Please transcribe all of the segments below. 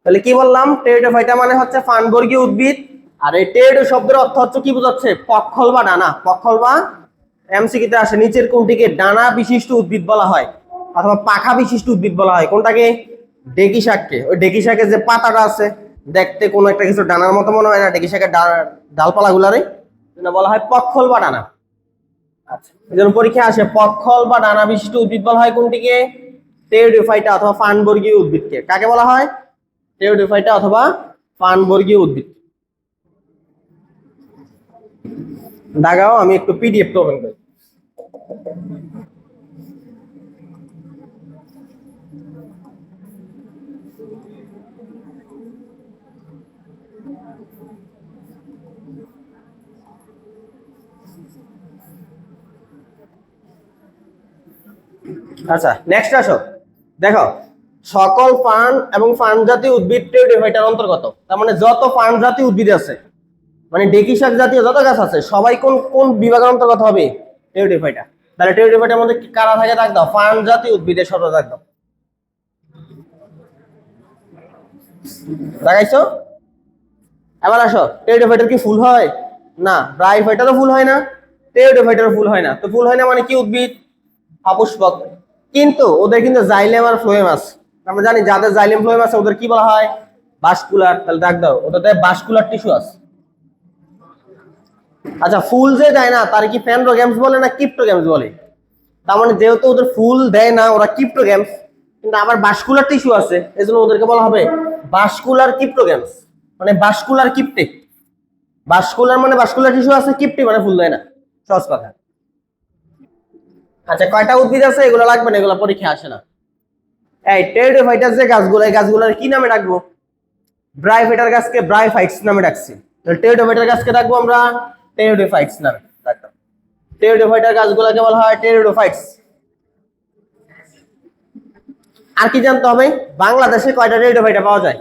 তাহলে কি বললাম, টেরিডোফাইটা মানে হচ্ছে ফানবর্গীয় উদ্ভিদ। আর এই টেরিডো শব্দের অর্থ হচ্ছে কি বোঝাচ্ছে, পক্ষল বা ডানা। পক্ষল বা এমসিকিউতে আসে নিচের কোনটিকে ডানা বিশিষ্ট উদ্ভিদ বলা হয় অথবা পাখা বিশিষ্ট উদ্ভিদ বলা হয়? কোনটাকে? ডেকি শাককে। ওই ডেকি শাকের যে পাতাটা আছে দেখতে কোনো একটা কিছু ডানার মতো মনে হয় না, ডেকি শাকের ডালপালা গুলারে বলা হয় পক্ষল বা ডানা। আচ্ছা, এই জন্য পরীক্ষায় আসে পক্ষল বা ডানা বিশিষ্ট উদ্ভিদ বলা হয় কোনটিকে? টেরিডোফাইটা অথবা ফানবর্গীয় উদ্ভিদকে। কাকে বলা হয়? টেরিডোফাইটা অথবা ফানবর্গীয় উদ্ভিদ। দাগাও, আমি একটু পিডিএফটা ওপেন করি। আচ্ছা, নেক্সট আসো। দেখো, সকল ফার্ন এবং ফার্ন জাতীয় উদ্ভিদ টেরিডোফাইটার অন্তর্গত। তার মানে যত ফার্ন জাতীয় উদ্ভিদ আছে, মানে ডেকি শাক জাতীয় যত গাছ আছে, সবাই কোন কোন বিভাগের অন্তর্গত হবে? টেরিডোফাইটা। তাহলে টেরিডোফাইটার মধ্যে কারা থাকে দাগ দাও, ফার্ন জাতীয় উদ্ভিদের শব্দ দাগ দাও। লাগাইছো? এবার আসো, টেরিডোফাইটার কি ফুল হয়? না। ব্রায়োফাইটারও ফুল হয় না, টেরিডোফাইটারও ফুল হয় না। তো ফুল হয় না মানে কি উদ্ভিদ? অপুষ্পক। কিন্তু ওদের কিন্তু জাইলেম আর ফ্লোয়েম আছে। আমরা জানি যাদের জাইলেম ফ্লোয়েম আছে ওদের কি বলা হয়? ভাস্কুলার। তাহলে দাগ দাও, ওটাতে ভাস্কুলার টিস্যু আছে। আচ্ছা, ফুল যে দেয় না তার কি ফ্যান্ড্রোগ্যামস বলে না ক্রিপ্টোগ্যামস বলে? তার মানে যেহেতু ওদের ফুল দেয় না, ওরা ক্রিপ্টোগ্যামস, কিন্তু আবার ভাস্কুলার টিস্যু আছে, এজন্য ওদেরকে বলা হবে ভাস্কুলার ক্রিপ্টোগ্যামস, মানে ভাস্কুলার কিপ্টে। ভাস্কুলার মানে ভাস্কুলার টিস্যু আছে, কিপ্টে মানে ফুল দেয় না, সহজ কথা। আচ্ছা, কয়টা উদ্ভিদ আছে এগুলো লাগবে না, এগুলো পরীক্ষা আসে না। এই টেরিডোফাইটাস যে গাছগুলো, এই গাছগুলোর কি নামে ডাকবো? ব্রায়োফাইটার গাছকে ব্রায়োফাইটস নামে ডাকছি। তাহলে টেরিডোফাইটার গাছকে ডাকবো আমরা টেরিডোফাইটস নামে। টেরিডোফাইটার গাছগুলোকে বলা হয় টেরিডোফাইটস। আর কি জানতে হবে? বাংলাদেশে কয়টা টেরিডোফাইটা পাওয়া যায়?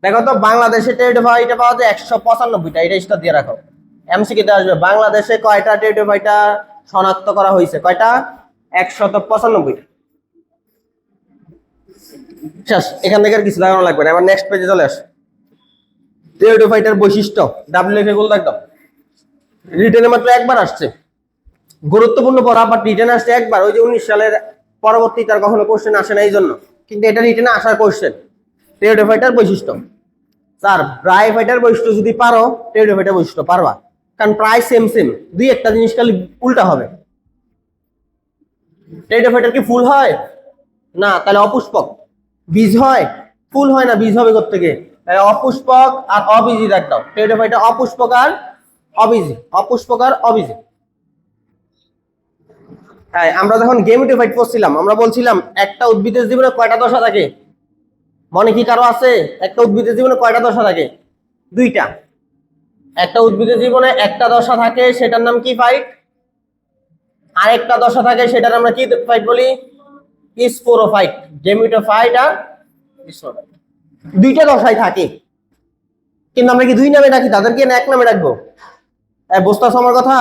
দেখো তো, বাংলাদেশে টেরিডোফাইটা পাওয়া যায় 195টা। এটা স্টার দিয়ে রাখো, এমসিকিউতে আসবে। বাংলাদেশে কয়টা টেরিডোফাইটা শনাক্ত করা হয়েছে? কয়টা? 195টা। শেষ, এখান থেকে আর কিছু লাগানো লাগবে না। এবার নেক্সট পেজে চলে আস। টেরিডোফাইটার বৈশিষ্ট্য ডাব্লিউ গুলো একদম রিটেনে মাত্র একবার আসছে, গুরুত্বপূর্ণ পড়া, বাট রিটেনে আসছে একবার। ওই যে 19 সালের পরবর্তী তার কখনো কোশ্চেন আসে না, এই জন্য। কিন্তু এটা রিটেনে আসার কোশ্চেন। টেরিডোফাইটার বৈশিষ্ট্য স্যার, ব্রায়োফাইটার বৈশিষ্ট্য যদি পারো, টেরিডোফাইটার বৈশিষ্ট্য পারবা, কারণ প্রায় সেম সেম। দুই একটা জিনিস খালি উল্টা হবে। টেরিডোফাইটার কি ফুল হয়? না। তাহলে অপুষ্পক। বীজ হয়? ফুল হয় না, বীজ হবে কোত্থেকে? তাহলে অপুষ্পক আর অবীজি দাগ দাও। টেরিডোফাইটার অপুষ্পক আর অবীজি, অপুষ্পক আর অবীজি। হ্যাঁ, আমরা যখন গেমেটোফাইট পড়ছিলাম আমরা বলছিলাম একটা উদ্ভিদের জীবনে কয়টা দশা থাকে? মনে কি কারো আছে? একটা উদ্ভিদের জীবনে কয়টা দশা থাকে? দুইটা। একটা উদ্ভিদের জীবনে একটা দশা থাকে, সেটার নাম কি ফাইট। আর একটা দশা থাকে, সেটার আমরা কি ফাইট বলি? স্পোরোফাইট। গেমেটোফাইট আর স্পোরোফাইট, দুইটা দশায় থাকে। কিন্তু আমরা কি দুই নামে ডাকি, তাদেরকে না এক নামে ডাকবো? বুঝতে পারছো আমার কথা?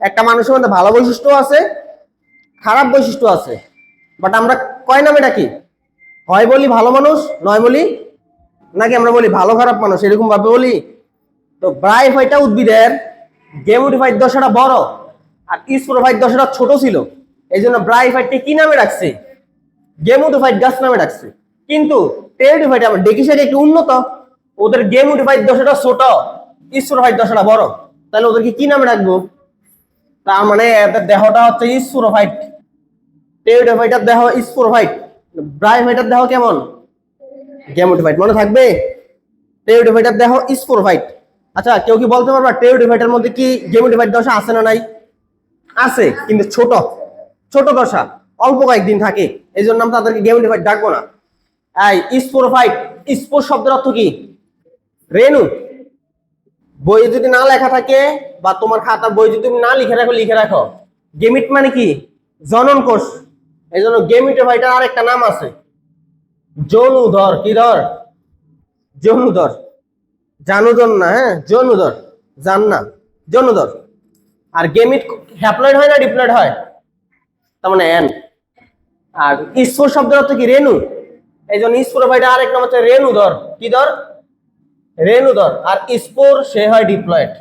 একটা মানুষের মধ্যে ভালো বৈশিষ্ট্য আছে, খারাপ বৈশিষ্ট্য আছে, বাট আমরা কয় নামে ডাকি? হয় বলি ভালো মানুষ, নয় বলি, নাকি আমরা বলি ভালো খারাপ মানুষ, এরকম ভাবে বলি? তো ব্রায়োফাইটা উদ্ভিদের গেমেটোফাইট দশাটা বড় আর স্পোরোফাইট দশাটা ছোট ছিল, এই জন্য ব্রায়োফাইটকে কি নামে ডাকছে? গেমেটোফাইট গাছ নামে ডাকছে। কিন্তু টেরিডোফাইট আমার ডেকি শাকে একটু উন্নত, ওদের গেমেটোফাইট দশাটা ছোট, স্পোরোফাইট দশাটা বড়, তাহলে ওদেরকে কি নামে ডাকবো? তার মানে এদের দেহটা হচ্ছে স্পোরোফাইট। টেরিডোফাইটার দেহ স্পোরোফাইট, ব্রায়োফাইটার দেহ কেমন? গেমেটোফাইট। মনে থাকবে? টেরিডোফাইটার দেহ স্পোরোফাইট। আচ্ছা, কেউ কি বলতে পারবা টেরিডোফাইটার মধ্যে কি গেমেটোফাইট দশা আছে না নাই? আছে, কিন্তু ছোট ছোট দশা, অল্প কয়েকদিন থাকে, এই জন্য আমরা তাদেরকে গেমেটোফাইট ডাকবো না। এই স্পোরোফাইট, স্পোর শব্দের অর্থ কি? রেণু। বই যদি না লেখা থাকে বা তোমার খাতা বই যদি তুমি না লিখে রাখো, লিখে রাখো গেমিট মানে কি? জনন কোষ। এই জন্য গেমিটোফাইটার আর একটা নাম আছে যৌনুধর। কি ধর? যৌনুধর। জানুধর না, হ্যাঁ, যৌনুধর, জান না, যৌনুধর। আর গেমিট হ্যাপ্লয়েড হয় না ডিপ্লয়েড হয়? তার মানে এন। আর স্পোর শব্দের অর্থ কি? রেণু। এই জন্য স্পোরোফাইট আরেক নাম হচ্ছে রেণুধর। কি ধর? রেণুধর। আর স্পোর সে হয় ডিপ্লয়েড।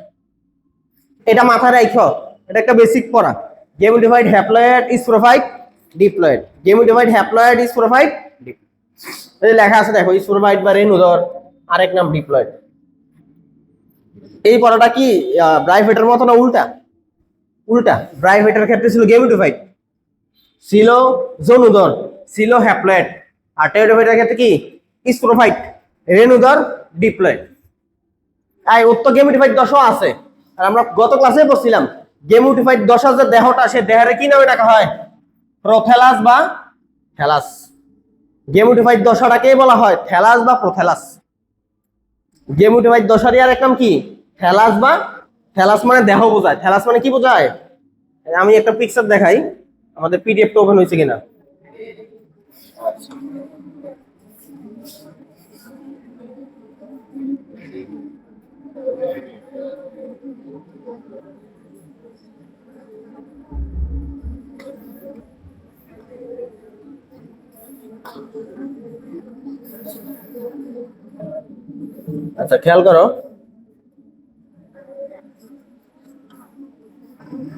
এটা মাথায় রাখো, এটা একটা বেসিক পড়া। Gametophyte haploid sporophyte diploid, gametophyte haploid sporophyte এই লেখা আছে দেখো, স্পোরোফাইট বা রেণুধর, আরেক নাম ডিপ্লয়েড। এই পড়াটা কি ব্রাইফেটের মতো না উল্টা? উল্টা। ব্রাইফেটের ক্ষেত্রে ছিল গেমেটিফাইড, ছিল জনুধর, ছিল হ্যাপ্লয়েড। আর টেরিডোফাইটের ক্ষেত্রে কি? স্পোরোফাইট, রেণুধর, ডিপ্লয়েড। তাই উত্তর গেমেটিফাইড দশা আছে। আর আমরা গত ক্লাসে বলছিলাম গেমেটিফাইড দশা যে দেহটা, সে দেহের কি নামে ডাকা হয়? প্রোথ্যালাস বা থ্যালাস। গেমেটিফাইড দশাটাকেই বলা হয় থ্যালাস বা প্রোথ্যালাস। গেমেটিফাইড দশার আর এক নাম কি? থ্যালাস বা, থ্যালাস মানে দেহ বোঝায়, থ্যালাস মানে কি বোঝায়? আমি একটা পিকচার দেখাই, আমাদের পিডিএফটা ওপেন হয়েছে কিনা। আচ্ছা খেয়াল করো,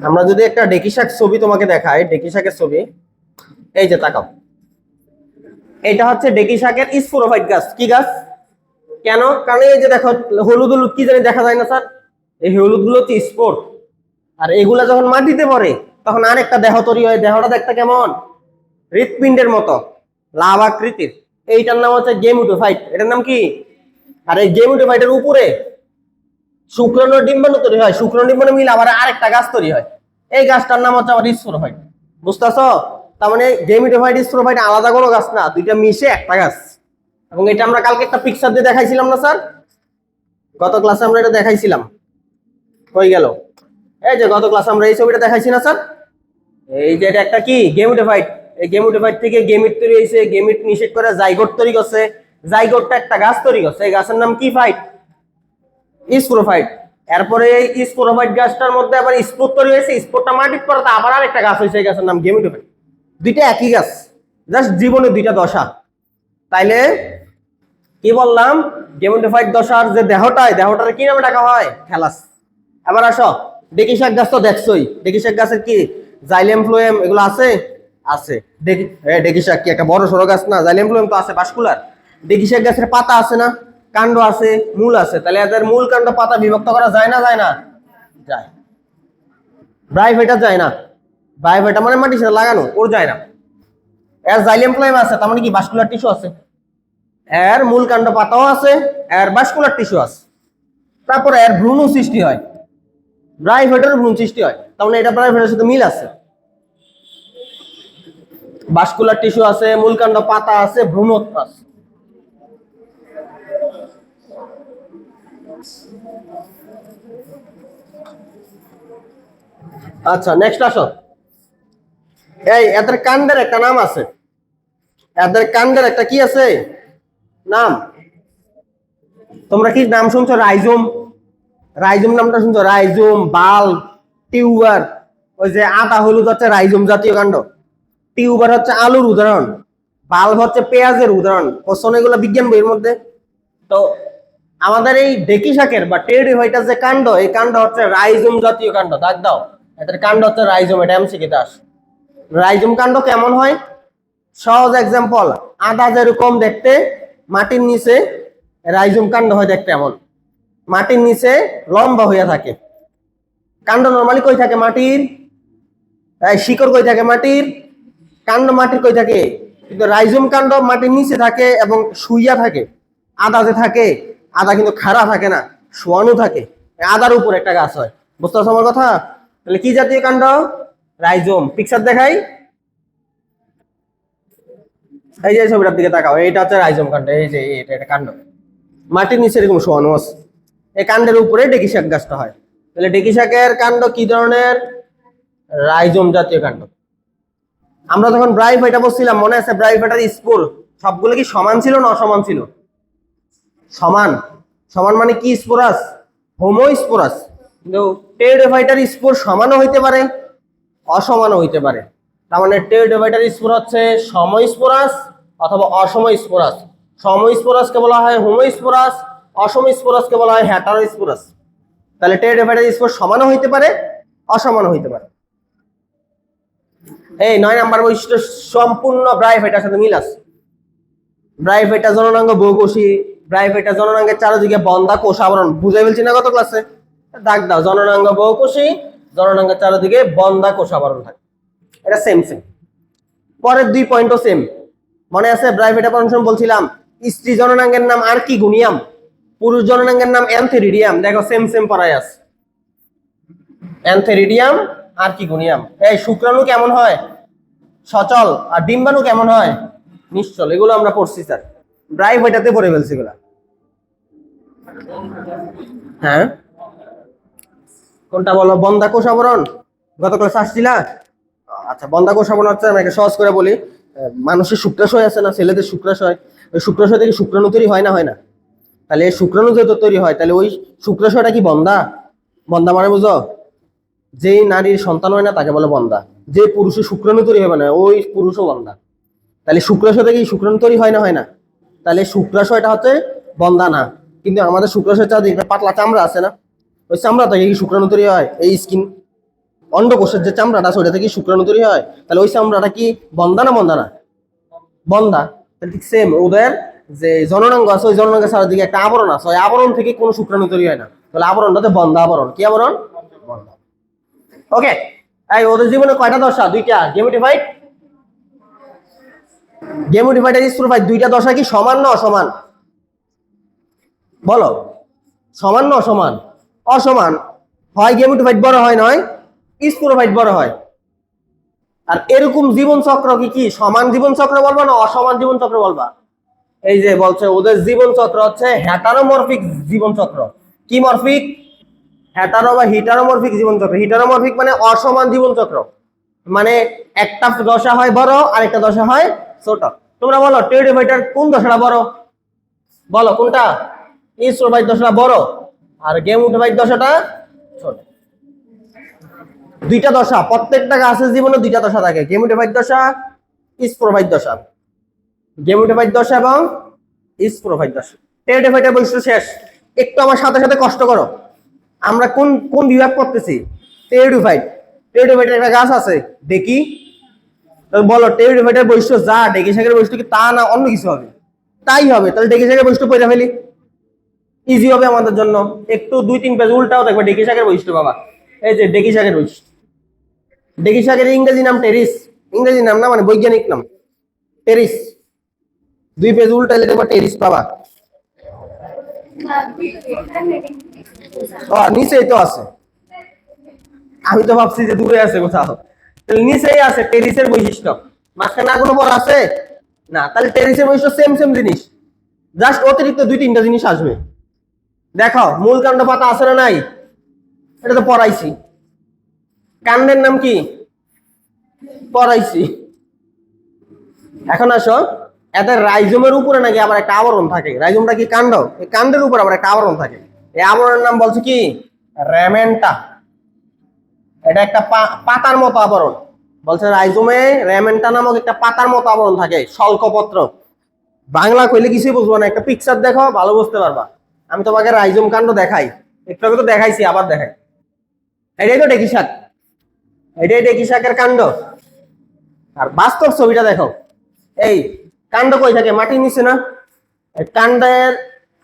আমরা যদি একটা ডেকি শাক ছবি তোমাকে দেখাই, ডেকি শাকের ছবি, এই যে তাকাও, এটা হচ্ছে ডেকি শাকের স্পোরোফাইট গাছ। কি গাছ? কেন? কারণ এই যে দেখো হলুদ হলুদ কি জানি দেখা যায় না স্যার? এই হলুদ গুলো হচ্ছে স্পোর। আর এগুলা যখন মাটিতে পড়ে তখন আরেকটা দেহ তৈরি হয়। দেহটা দেখতে কেমন? হৃৎপিণ্ডের মতো, লাভ আকৃতির। এইটার নাম হচ্ছে গেমেটোফাইট। এটার নাম কি? আর এই গেমেটোফাইটের উপরে শুক্রাণু ডিম্বাণু তৈরি হয়, শুক্রাণু ডিম্বাণু মিলে আবার আরেকটা গাছ তৈরি হয়। এই গাছটার নাম হচ্ছে আবার স্পোরোফাইট। বুঝতেছো? তার মানে গেমেটোফাইট স্পোরোফাইট আলাদা কোনো গাছ না, দুইটা মিশে একটা গাছ। এবং এটা আমরা কালকে একটা পিকচার দিয়ে দেখাইছিলাম না স্যার? গত ক্লাসে আমরা এটা দেখাইছিলাম। হয়ে গেল, এই যে গত ক্লাসে আমরা এই ছবিটা দেখাইছি না স্যার? এই যে এটা একটা কি? গেমেটোফাইট। এই গেমেটোফাইট থেকে গেমিট তৈরি হয়েছে, গেমিট নিষেধ করে জাইগোট তৈরি করছে, জাইগোটটা একটা গাছ তৈরি করছে। এই গাছের নাম কি? Fight, sporophyte. এরপরে এই স্পোরোফাইট গাছটার মধ্যে আবার স্পোর তৈরি হয়েছে, স্পোরটা মাটির পড়াতে আবার আরেকটা গাছ হয়েছে, এই গাছের নাম গেমেটোফাইট। দুইটা একই গাছ, জাস্ট জীবনে দুইটা দশা। তাইলে কি বললাম? গেমেটোফাইট দশার যে দেহটায়, দেহটার কি নামে ডাকা হয়? থ্যালাস। এবার আসো, ডেকি শাক গাছ তো দেখছোই। ডেকি শাক গাছের কি জাইলেম ফ্লোয়েম এগুলো আছে? আছে। ডেকি শাক কি একটা বড় সড়ো গাছ না? জাইলেম ফ্লোয়েম তো আছে, ভাস্কুলার। ডেকি শাক গাছের পাতা আছে না? কাণ্ড আছে, মূল আছে। তাহলে এদের মূল কাণ্ড পাতা বিভক্ত করা যায় না? যায় না? যায়। ব্রাইফেটা যায় না। ব্রাইফেটা মানে মাটির সাথে লাগানো, ওর যায় না। এর জাইলেম ফ্লোয়েম আছে, তার মানে কি ভাস্কুলার টিস্যু আছে। এর মূল কাণ্ড পাতাও আছে, এর ভাস্কুলার টিস্যু আছে। তারপরে এর ভ্রূণ সৃষ্টি হয়, ব্রাইফেটের ভ্রূণ সৃষ্টি হয়। তার মানে এটা ব্রাইফেটের সাথে মিল আছে। ভাস্কুলার টিস্যু আছে, মূল কাণ্ড পাতা আছে, ভ্রূণ আছে। আচ্ছা নেক্সট আসো, এই এদের কাণ্ডের একটা নাম আছে। এদের কাণ্ডের একটা কি আছে নাম? তোমরা কি নাম শুনছো? রাইজোম। রাইজোম নামটা শুনছো? Rhizome, bulb, tuber. ওই যে আদা হলুদ হচ্ছে রাইজোম জাতীয় কাণ্ড, টিউবার হচ্ছে আলুর উদাহরণ, বাল্ব হচ্ছে পেঁয়াজের উদাহরণ। কোশ্চেন এগুলো বিজ্ঞান বইয়ের মধ্যে। তো আমাদের এই ডেকি শাকের বা টেরিডোফাইটাস যে কাণ্ড, এই কাণ্ড হচ্ছে রাইজোম জাতীয় কাণ্ড। দাগ দাও, এটার কাণ্ড হচ্ছে রাইজোম। এটা এমসিকিউ দাস। রাইজোম কাণ্ড কেমন হয়? সহজ এক্সাম্পল, আদা যেরকম দেখতে, মাটির নিচে রাইজোম কাণ্ড হয় দেখতে এমন। মাটির নিচে লম্বা হইয়া থাকে। কাণ্ড নরমালি কই থাকে? মাটির। শিকড় কই থাকে? মাটির। কাণ্ড মাটির কই থাকে? কিন্তু রাইজোম কাণ্ড মাটির নিচে থাকে এবং শুইয়া থাকে। আদা যে থাকে, আদা কিন্তু খাড়া থাকে না, শোয়ানো থাকে। আদার উপর একটা গাছ হয়। বুঝতে পারছো আমার কথা? তাহলে কি জাতীয় কাণ্ড? রাইজোম। পিকচার দেখাই, এই যে ছবিটার দিকে তাকাও, এইটা হচ্ছে রাইজোম কাণ্ড। এই যে এটা কাণ্ড, মাটির নিচে এরকম শোয়ানো আছে। এই কাণ্ডের উপরে ডেকি শাক গাছটা হয়। তাহলে ডেকি শাকের কাণ্ড কি ধরনের? রাইজোম জাতীয় কাণ্ড। আমরা যখন ব্রাইফাইটা বলছিলাম, মনে আছে? ব্রাইফাইটার স্পোর সবগুলো কি সমান ছিল না অসমান ছিল? সমান। সমান মানে কি? স্পোরাস, হোমোস্পোরাস। কিন্তু টেরিডোফাইটার স্পোর সমানও হইতে পারে, অসমানও হইতে পারে। তার মানে টেরিডোফাইটার স্পোর হচ্ছে সমস্পোরাস অথবা অসম স্পোরাস। সম স্পোরাসকে বলা হয় হোমোস্পোরাস, অসম স্পোরাসকে বলা হয় হেটারোস্পোরাস। তাহলে টেরিডোফাইটাস স্পোর সমানও হইতে পারে, অসমানও হইতে পারে। এই 9 নাম্বার বৈশিষ্ট্য সম্পূর্ণ ব্রায়োফাইটার সাথে মিল আছে। ব্রায়োফাইটা জননাঙ্গ বহুকোষী, ব্রায়োফাইটা জননাঙ্গের চারিদিকে বন্ধা কোষ আবরণ, বুঝাই বলছি না গত ক্লাসে? দাগ দাও, জননাঙ্গ বহুকোষী, জননাঙ্গের চারিদিকে বন্ধা কোষ আবরণ থাকে। এটা সেম সেম। পরের 2 পয়েন্টও সেম। মনে আছে ব্রায়োফাইটা পড়ানোর বলছিলাম স্ত্রী জননাঙ্গের নাম আর্কিগোনিয়াম, পুরুষ জননাঙ্গের নাম অ্যানথেরিডিয়াম। দেখো সেম সেম পড়াই আছে, অ্যানথেরিডিয়াম, আর্কিগোনিয়াম। এই শুক্রাণু কেমন হয়? সচল। আর ডিম্বাণু কেমন হয়? নিশ্চল। এগুলো আমরা পড়ছি স্যার, ব্রায়োফাইটাতে পড়ে ফেলছি এগুলা। হ্যাঁ, কোনটা বলো? বন্ধা কোষ আবরণ গত ক্লাসে আসছিলা? আচ্ছা, বন্ধা কোষ আবরণ হচ্ছে, আমি সহজ করে বলি, মানুষের শুক্রাশয় আছে না, ছেলেদের শুক্রাশয়, ওই শুক্রাশয় থেকে শুক্রাণু তৈরি হয় না, হয় না? তাহলে এই শুক্রাণু যেহেতু তৈরি হয়, তাহলে ওই শুক্রাশয়টা কি বন্ধা? বন্ধা মানে বুঝো, যেই নারীর সন্তান হয় না তাকে বলে বন্ধা, যে পুরুষের শুক্রাণু তৈরি হবে না ওই পুরুষও বন্ধা। তাহলে শুক্রাশয় থেকে শুক্রাণু তৈরি হয় না, হয় না? তাহলে শুক্রাশয়টা হচ্ছে বন্ধা না। কিন্তু আমাদের শুক্রাশয় চারদিকে পাতলা চামড়া আছে না, ওই চামড়া থেকে কি শুক্রাণু তৈরি হয়? এই স্কিন, অন্ডকোষের যে চামড়াটা আছে ওইটা থেকে শুক্রাণু তৈরি হয়। তাহলে ওই চামড়াটা কি বন্ধা না বন্ধা না? বন্ধা। তাহলে ঠিক সেম ওদের যে জননাঙ্গ আছে, ওই জননাঙ্গের চারদিকে একটা আবরণ আছে, ওই আবরণ থেকে কোনো শুক্রাণু তৈরি হয় না। তাহলে আবরণটাতে বন্ধা আবরণ। কি আবরণ? বন্ধা। ওকে। এই ওদের জীবনে কয়টা দশা? 2টা। গেমেটিফাইড, গেমেটিফাইড আর স্পোরোফাইট 2টা দশা কি সমান না অসমান? বলো, সমান না অসমান? অসমান। হয় গেমেটিফাইড বড় হয়, নয় স্পোরোফাইট বড় হয়। আর এরকম জীবন চক্র কি কি সমান জীবন চক্র বলবা না অসমান জীবন চক্র বলবা? এই যে বলছে ওদের জীবন চক্র হচ্ছে হেটারোমরফিক জীবন চক্র। কি মরফিক? হেটারো বা হিটারোমরফিক জীবন চক্র। হিটারোমরফিক মানে অসমান জীবন চক্র, মানে একটা দশা হয় বড় আর একটা দশা হয় ছোট। তোমরা বলো টেরিডোফাইটার কোন দশাটা বড়? বলো কোনটা? স্পোরোফাইট দশাটা বড় আর গেমেটোফাইট দশাটা ছোট। 2টা দশা, প্রত্যেকটা গাছের জীবনে 2টা দশা থাকে, গেমেটোফাইট দশা, স্পোরোফাইট দশা। গেমেটোফাইট দশা এবং স্পোরোফাইট দশা। টেরিডোফাইটের বৈশিষ্ট্য শেষ। একটু আমার সাথে সাথে কষ্ট করো, আমরা কোন কোন বিভাগ পড়তেছি? টেরিডোফাইট। টেরিডোফাইটের একটা গাছ আছে দেখি, বলো টেরিডোফাইটের বৈশিষ্ট্য যা ডেকি শাকের বৈশিষ্ট্য কি তা না অন্য কিছু হবে? তাই হবে। তাহলে ডেকি শাকের বৈশিষ্ট্য পড়ে ফেলি, ইজি হবে আমাদের জন্য। একটু 2-3 পেজ উল্টাও দেখবে ডেকি শাকের বৈশিষ্ট্য বাবা। এই যে ডেকি শাকের বৈশিষ্ট্য, ডেকি শাকের ইংরেজি নাম টেরিস, ইংরেজি নাম না মানে বৈজ্ঞানিক নাম টেরিস। 2 পেজ উল্টাইলে দেখবা টেরিস পাবা। নিচেই তো আছে, আমি তো ভাবছি যে দূরে আছে কোথাও। তাহলে নিচেই আছে টেরিসের বৈশিষ্ট্য, মাঝখানে আর কোনো পড়া আছে না। তাহলে টেরিসের বৈশিষ্ট্য সেম সেম জিনিস, জাস্ট অতিরিক্ত 2-3টা জিনিস আসবে। দেখো মূল কাণ্ড পাতা আছে না নাই? এটা তো পড়াইছি। কাণ্ডের নাম কি? পড়াইছি। এখন আসো, এদের রাইজোমের উপরে নাকি আবার একটা আবরণ থাকে। রাইজোমটা কি কাণ্ড? এই কাণ্ডের উপর আবার একটা আবরণ থাকে। এই আবরণের নাম বলছে কি? রেমেন্টা। এটা একটা পাতার মতো আবরণ। বলছে রাইজোমে রেমেন্টা নামক একটা পাতার মতো আবরণ থাকে, শল্কপত্র। বাংলা কইলে কিছুই বুঝবো না, একটা পিকচার দেখো ভালো বুঝতে পারবা। আমি তোমাকে রাইজোম কাণ্ড দেখাই, একটু আগে তো দেখাইছি, আবার দেখাই। এটাই তো ডেকি শাক, এটাই ডেকি শাকের কাণ্ড। আর বাস্তব ছবিটা দেখো, এই কাণ্ড কই থাকে? মাটির নিচে না? কাণ্ডের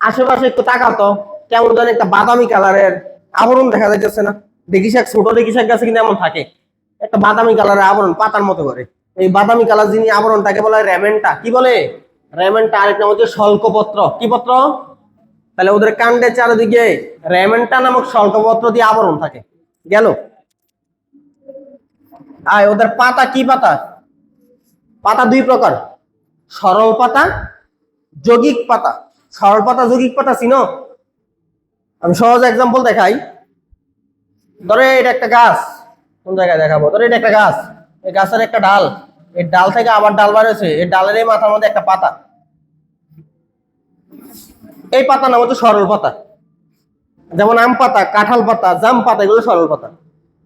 আশেপাশে একটু তাকাতো, কেমন যেন একটা বাদামি কালারের আবরণ দেখা যাইতেছে না? ডেকি শাক, ছোট ডেকি শাক গাছে কিন্তু এমন থাকে, একটা বাদামি কালারের আবরণ পাতার মতো করে। এই বাদামি কালার যিনি আবরণটাকে বলা হয় রেমেন্টা। কি বলে? রেমেন্টা। আরেক নাম হচ্ছে শল্কপত্র। কি পত্র? তাহলে ওদের কাণ্ডের চারিদিকে রেমেন্টা নামক শল্কপত্র দিয়ে আবরণ থাকে। গেল। আর ওদের পাতা কি পাতা? পাতা 2 প্রকার, সরল পাতা, যৌগিক পাতা। সরল পাতা, যৌগিক পাতা চিনো? আমি সহজ এক্সাম্পল দেখাই। ধরে এটা একটা গাছ, কোন জায়গায় দেখাবো? ধরে এটা একটা গাছ, এই গাছের একটা ডাল, এই ডাল থেকে আবার ডাল বাড়েছে, এই ডালের এই মাথার মধ্যে একটা পাতা। এই পাতা নাম হচ্ছে সরল পাতা। যেমন আম পাতা, কাঁঠাল পাতা, জাম পাতা, এগুলো সরল পাতা।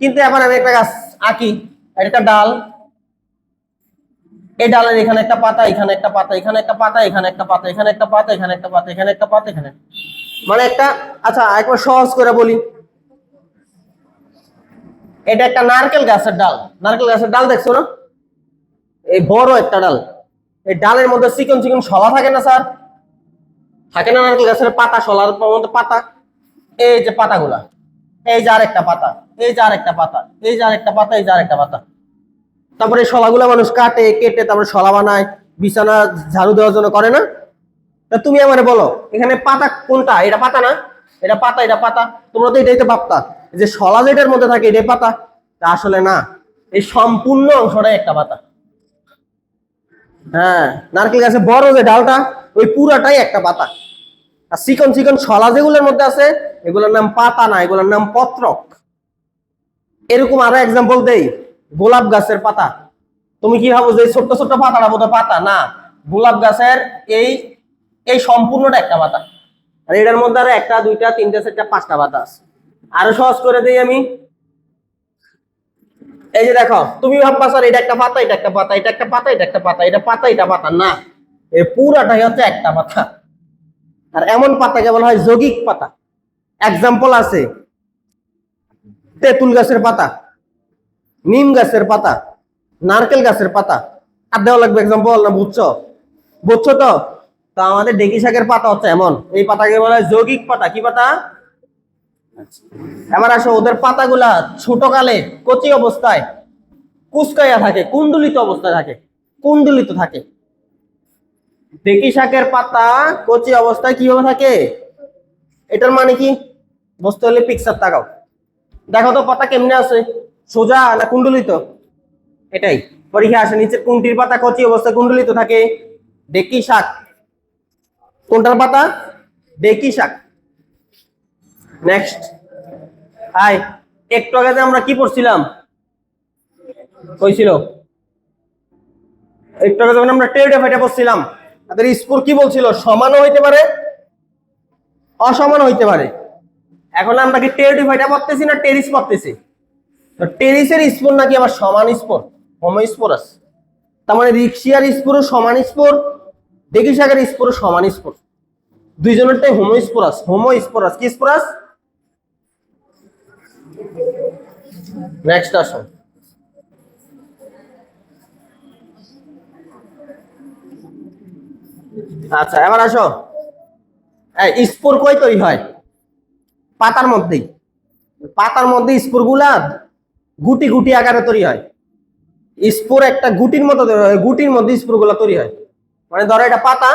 কিন্তু এখন আমি একটা গাছ আঁকি, একটা ডাল, এই ডালের এখানে একটা পাতা, এখানে একটা পাতা, এখানে একটা পাতা, এখানে একটা পাতা, এখানে একটা পাতা, এখানে একটা পাতা, এখানে একটা পাতা, এখানে মানে একটা। আচ্ছা একবার সহজ করে বলি, এটা একটা নারকেল গাছের ডাল। নারকেল গাছের ডাল দেখছো না? এই বড় একটা ডাল, এই ডালের মধ্যে চিকন চিকন শলা থাকে না স্যার? থাকে না নারকেল গাছের পাতা, শলার মধ্যে পাতা। এই যে পাতাগুলা, এই যে আরেকটা পাতা, এই যে আরেকটা পাতা, এই যে আরেকটা পাতা, এই যে আরেকটা পাতা। তারপরে এই শলাগুলা মানুষ কাটে কেটে তারপরে শলা বানায়, বিছানা ঝাড়ু দেওয়ার জন্য করে না? তা তুমি আমারে বলো এখানে পাতা কোনটা? এটা পাতা না? এটা পাতা, এটা পাতা। তোমরা তো এটাই তো ভাবতা যে শলা যেটার মধ্যে থাকে এটাই পাতা। তা আসলে না, এই সম্পূর্ণ অংশটাই একটা পাতা। হ্যাঁ, নারকেল গাছে বড় যে ডালটা ওই পুরাটাই একটা পাতা। আর চিকন চিকন শলা যেগুলোর মধ্যে আছে এগুলোর নাম পাতা না, এগুলোর নাম পত্রক। এরকম আরো এক্সাম্পল দেই, গোলাপ গাছের পাতা। তুমি কি ভাবো যে ছোট্ট ছোট্ট পাতাটা বোধহয় পাতা? না, গোলাপ গাছের এই এই সম্পূর্ণটা একটা পাতা। আর এটার মধ্যে আরো একটা দুইটা তিনটা চারটা পাঁচটা পাতা আছে। আরো সহজ করে দিই আমি, এই যে দেখো, তুমি ভাববা স্যার এটা একটা পাতা, এটা একটা পাতা, এটা একটা পাতা, এটা একটা পাতা, এটা পাতা, এটা পাতা না, এই পুরাটাই হচ্ছে একটা পাতা। আর এমন পাতাকে বলা হয় যৌগিক পাতা। এক্সাম্পল আছে তেঁতুল গাছের পাতা, নিম গাছের পাতা, নারকেল গাছের পাতা। আর দেওয়া লাগবে এক্সাম্পল না? বুঝছো? বুঝছো তো? তা আমাদের ডেকি শাকের পাতা হচ্ছে এমন, এই পাতাকে বলা হয় যৌগিক পাতা। কি পাতা? এবার আসো, ওদের পাতাগুলা ছোট কালে কচি অবস্থায় কুচকাইয়া থাকে, কুণ্ডলিত অবস্থায় থাকে, কুণ্ডলিত থাকে। ডেকি শাকের পাতা কচি অবস্থায় কিভাবে থাকে? এটার মানে কি বুঝতে হলে পিকচার তাকাও। দেখো তো পাতা কেমনে আছে, সোজা না কুণ্ডলিত? এটাই পরীক্ষা আসে। নিচে কোনটির পাতা কচি অবস্থায় কুণ্ডলিত থাকে? ডেকি শাক। কোনটার পাতা? ডেকি শাক। নেক্সট, হাই, একটু আগে আমরা কি পড়ছিলাম? কইছিল একটু আগে যখন আমরা টেরিডোফাইটা পড়ছিলাম, তাদের স্কোর কি বলছিল? সমানও হইতে পারে, অসমানও হইতে পারে। এখন আমরা কি টেরিডোফাইটা পড়তেছি না টেরিস পড়তেছি? তো টেরিসের স্পোর নাকি আবার সমান স্পোর, হোমোস্পোরাস। তার মানে রিক্সিয়ার স্পোরও সমান স্পোর, ডেকি শাকের স্পোরও সমান স্পোর। দুইজনেরটাই হোমোস্পোরাস। হোমোস্পোরাস কি স্পোরাস? নেক্সট আসুন, আচ্ছা এবার আসো, স্পোর কই তৈরি হয়? পাতার মধ্যেই। পাতার মধ্যে স্পোর গুলা গুটি গুটি আকারে তৈরি হয়। স্পোর একটা গুটির মতো তৈরি হয়, গুটির মধ্যে স্পোর গুলা তৈরি হয়। মানে ধরো এটা পাতা,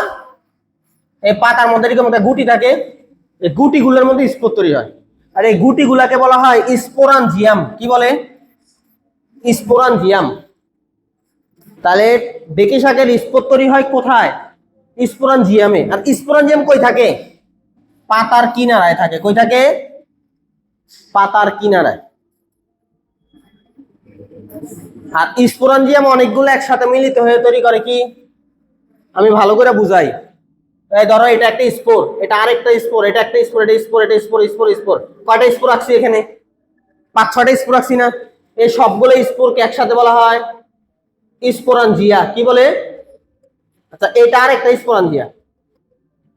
এই পাতার মধ্যে এরকম একটা গুটি থাকে, এই গুটিগুলোর মধ্যে স্পোর তৈরি হয়। আর এই গুটিগুলাকে বলা হয় স্পোরাঞ্জিয়াম। কি বলে? স্পোরাঞ্জিয়াম। তাহলে ডেকি শাকের স্পোর তৈরি হয় কোথায়? স্পোরাঞ্জিয়ামে। আর স্পোরাঞ্জিয়াম কই থাকে? পাতার কিনারায় থাকে। কই থাকে? পাতার কিনারায়। আর স্পোরাঞ্জিয়াম অনেকগুলো একসাথে মিলিত হয়ে তৈরি করে কি? আমি ভালো করে বুঝাই। এই ধরো এটা একটা স্পোর, এটা আরেকটা স্পোর, এটা একটা স্পোর, এটা স্পোর, এটা স্পোর, স্পোর, স্পোর। কয়টা স্পোর রাখছি এখানে? 5-6টা স্পোর রাখছি না? এই সবগুলো স্পোরকে একসাথে বলা হয় স্পোরাঞ্জিয়া। কি বলে? আচ্ছা, এটা আরেকটা স্পোরাঞ্জিয়া,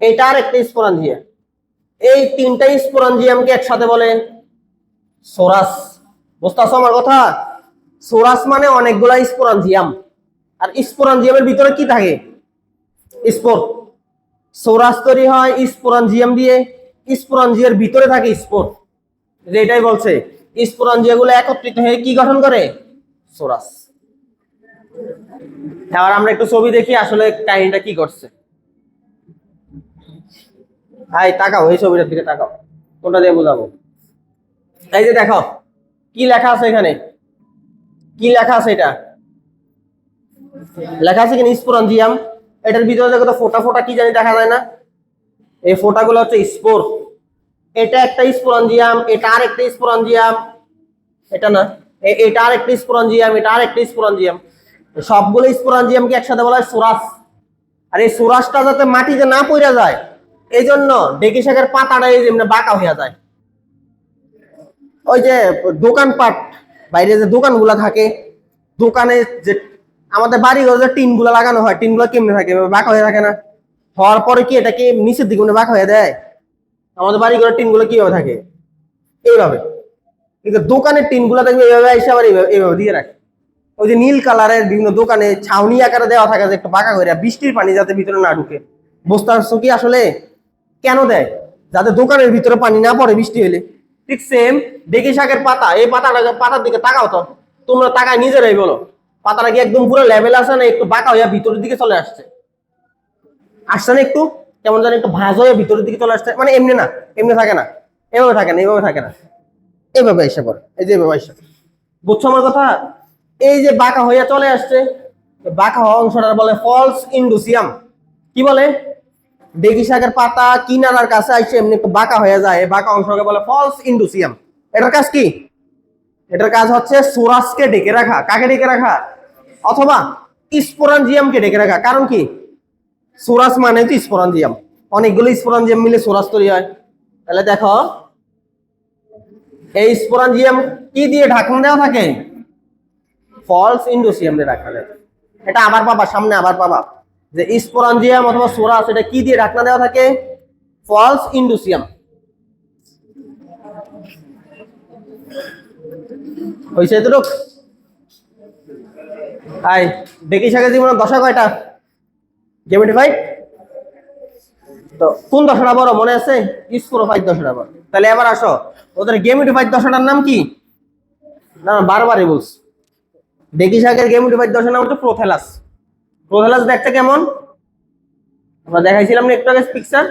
এটা আরেকটা স্পোরাঞ্জিয়া। এই তিনটা স্পোরাঞ্জিয়ামকে একসাথে বলে সোরাস। বুঝতেছো আমার কথা? সোরাস মানে অনেকগুলা স্পোরাঞ্জিয়াম। আর স্পোরাঞ্জিয়ামের ভিতরে কি থাকে? স্পোর। সোরাস তৈরি হয় স্পোরাঞ্জিয়াম দিয়ে, স্পোরাঞ্জিয়ার ভিতরে থাকে স্পোর। এটাই বলছে স্পোরাঞ্জিয়া গুলো একত্রিত হয়ে কি গঠন করে? সোরাস। এবার আমরা একটু ছবি দেখি আসলে কাহিনীটা কি করছে। ভাই তাকাও, এই ছবিটার দিকে তাকাও, কোনটা দিয়ে বোঝাবো? এই যে দেখো কি লেখা আছে এখানে, কি লেখা আছে? এটা লেখা আছে কিনা স্পোরাঞ্জিয়াম। এটার ভিতরে দেখো তো ফোটা ফোটা কি জানি দেখা যায় না? এই ফোটাগুলো হচ্ছে স্পোর। এটা একটা স্পোরাঞ্জিয়াম, এটা আরেকটা স্পোরাঞ্জিয়াম, এটা না, এটা আরেকটা স্পোরাঞ্জিয়াম, এটা আরেকটা স্পোরাঞ্জিয়াম। সবগুলো স্পোরাঞ্জিয়ামকে একসাথে বলা হয় সোরাস। আর এই সোরাসটা যাতে মাটিতে না পড়ে যায় এই জন্য ডেকি শাকের পাতাটা এই যেমন বাঁকা হয়ে যায়। ওই যে দোকানপাট, বাইরে যে দোকানগুলা থাকে, দোকানে যে আমাদের বাড়ি ঘরে টিন গুলা লাগানো হয়, টিন গুলো কেমনে থাকে, বাঁকা হয়ে থাকে না? হওয়ার পরে কি এটাকে নিচের দিকে বাঁকা হয়ে দেয়? আমাদের বাড়ি ঘরের টিন গুলো কিভাবে থাকে? এইভাবে। কিন্তু দোকানের টিন গুলা দেখবে এইভাবে এসে আবার এইভাবে দিয়ে রাখে। ওই যে নীল কালারের বিভিন্ন দোকানে ছাউনি আকারে দেওয়া থাকে যে একটু বাঁকা করে, বৃষ্টির পানি যাতে ভিতরে না ঢুকে। বুঝতে পারছো কি আসলে কেন দেয়? যাতে দোকানের ভিতরে পানি না পড়ে বৃষ্টি হলে। ঠিক সেম ডেকি শাকের পাতা, এই পাতার দিকে তাকাও তো, তোমরা তাকায় নিজেরাই বলো, পাতাটা কি একদম পুরো লেভেল আছে না একটু বাঁকা হইয়া ভিতরের দিকে চলে আসছে? আসছে না একটু কেমন জানি একটু ভাঁজ হয়ে ভিতরের দিকে চলে আসছে, মানে এমনি না, এমনি থাকে না, এভাবে থাকে না, এভাবে থাকে না, এইভাবে এসে পড়ে, এই যে এভাবে এসে। বুঝছো আমার কথা? এই যে বাঁকা হইয়া চলে আসছে, বাঁকা হওয়া অংশটা বলে ফলস ইন্ডুসিয়াম। কি বলে? ডেকি শাকের পাতা কিনারার কাছে আইসে এমনি একটু বাঁকা হয়ে যায়, বাঁকা অংশকে বলে ফলস ইন্ডুসিয়াম। এটার কাজ কি? এটার কাজ হচ্ছে সোরাসকে ডেকে রাখা। কাকে ডেকে রাখা? অথবা স্পোরাঞ্জিয়ামকে ডেকে রাখা। কারণ কি? সোরাস মানে তো স্পোরাঞ্জিয়াম, অনেকগুলো স্পোরাঞ্জিয়াম মিলে সোরাস তৈরি হয়। তাহলে দেখো এই স্পোরাঞ্জিয়াম কি দিয়ে ঢাকনা দেওয়া থাকে? ফলস ইন্ডোসিয়াম দিয়ে ঢাকনা দেওয়া। এটা আবার পাবা, সামনে আবার পাবা যে স্পোরাঞ্জিয়াম অথবা সোরাস এটা কি দিয়ে ঢাকনা দেওয়া থাকে? ফলস ইন্ডোসিয়াম। হয়েছে এতটুক? আই ডেকি শাকের জীবনের দশা কয়টা? গেমেটিফাইড। তো কোন দশাটা বড় মনে আছে? স্পোরোফাইট দশাটা বড়। তাহলে এবার আসো, ওদের গেমেটিফাইড দশাটার নাম কি? না বারবারই বলছি, ডেকি শাকের গেমেটিফাইড দশার নাম হচ্ছে প্রোথ্যালাস। প্রোথ্যালাস দেখতে কেমন? আমরা দেখাইছিলাম না একটু আগে পিকচার।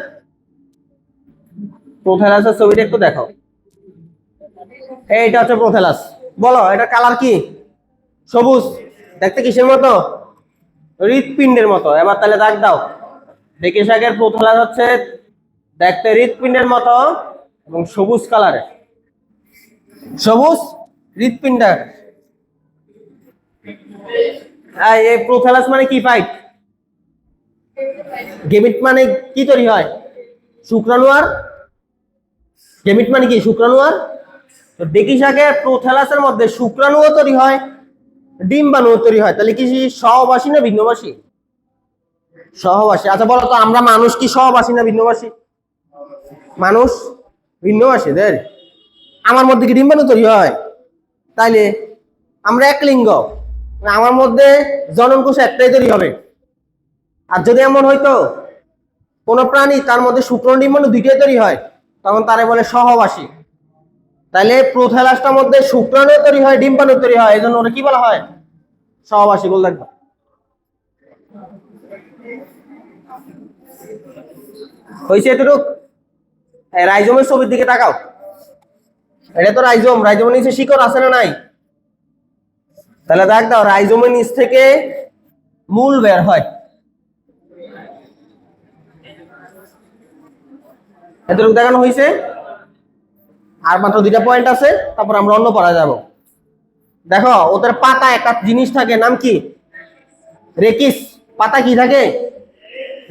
প্রোথ্যালাসের ছবিটা একটু দেখো। এইটা হচ্ছে প্রোথ্যালাস। বলো এটা কালার কি? সবুজ। দেখতে কিসের মতো? হৃৎপিণ্ডের মতো। এবার তাহলে দাগ দাও। ডেকি শাকের প্রোথ্যালাস হচ্ছে দেখতে হৃৎপিণ্ডের মতো এবং সবুজ কালারের। সবুজ হৃৎপিণ্ড। এই প্রোথ্যালাস মানে কি? ফাইট। গেমিট মানে কি তৈরি হয়? শুক্রাণু। আর গেমিট মানে কি? শুক্রাণু। আর তো ডেকি শাকের প্রোথ্যালাসের মধ্যে শুক্রাণুও তৈরি হয়, ডিম্বাণুও তৈরি হয়। তাহলে কি সহবাসী না ভিন্নবাসী? সহবাসী। আচ্ছা বলো তো, আমরা মানুষ কি সহবাসী না ভিন্নবাসী? মানুষ ভিন্নবাসী। দের আমার মধ্যে কি ডিম্বাণু তৈরি হয়? তাইলে আমরা এক লিঙ্গ, আমার মধ্যে জননকোষ একটাই তৈরি হবে। আর যদি এমন হইতো কোন প্রাণী তার মধ্যে শুক্রাণু ডিম্বাণু দুইটাই তৈরি হয়, তখন তারে বলে সহবাসী। তাহলে প্রোথ্যালাসটার মধ্যে শুক্রাণু তৈরি হয়, ডিম্বাণু তৈরি হয়, এই জন্য ওরা কি বলা হয়? সহবাসী বলে রাখবো। হয়েছে এতটুক? রাইজোমের ছবির দিকে তাকাও। এটা তো রাইজোম, রাইজোমের নিচে শিকড় আছে না নাই? তাহলে দেখ দাও, রাইজোমের নিচ থেকে মূল বের হয়। এতটুকু দেখানো হয়েছে। আর মাত্র দুইটা পয়েন্ট আছে, তারপর আমরা অন্য পড়া যাব। দেখো ওদের পাতা একটা জিনিস থাকে, নাম কি? রেকিস। পাতা কি থাকে?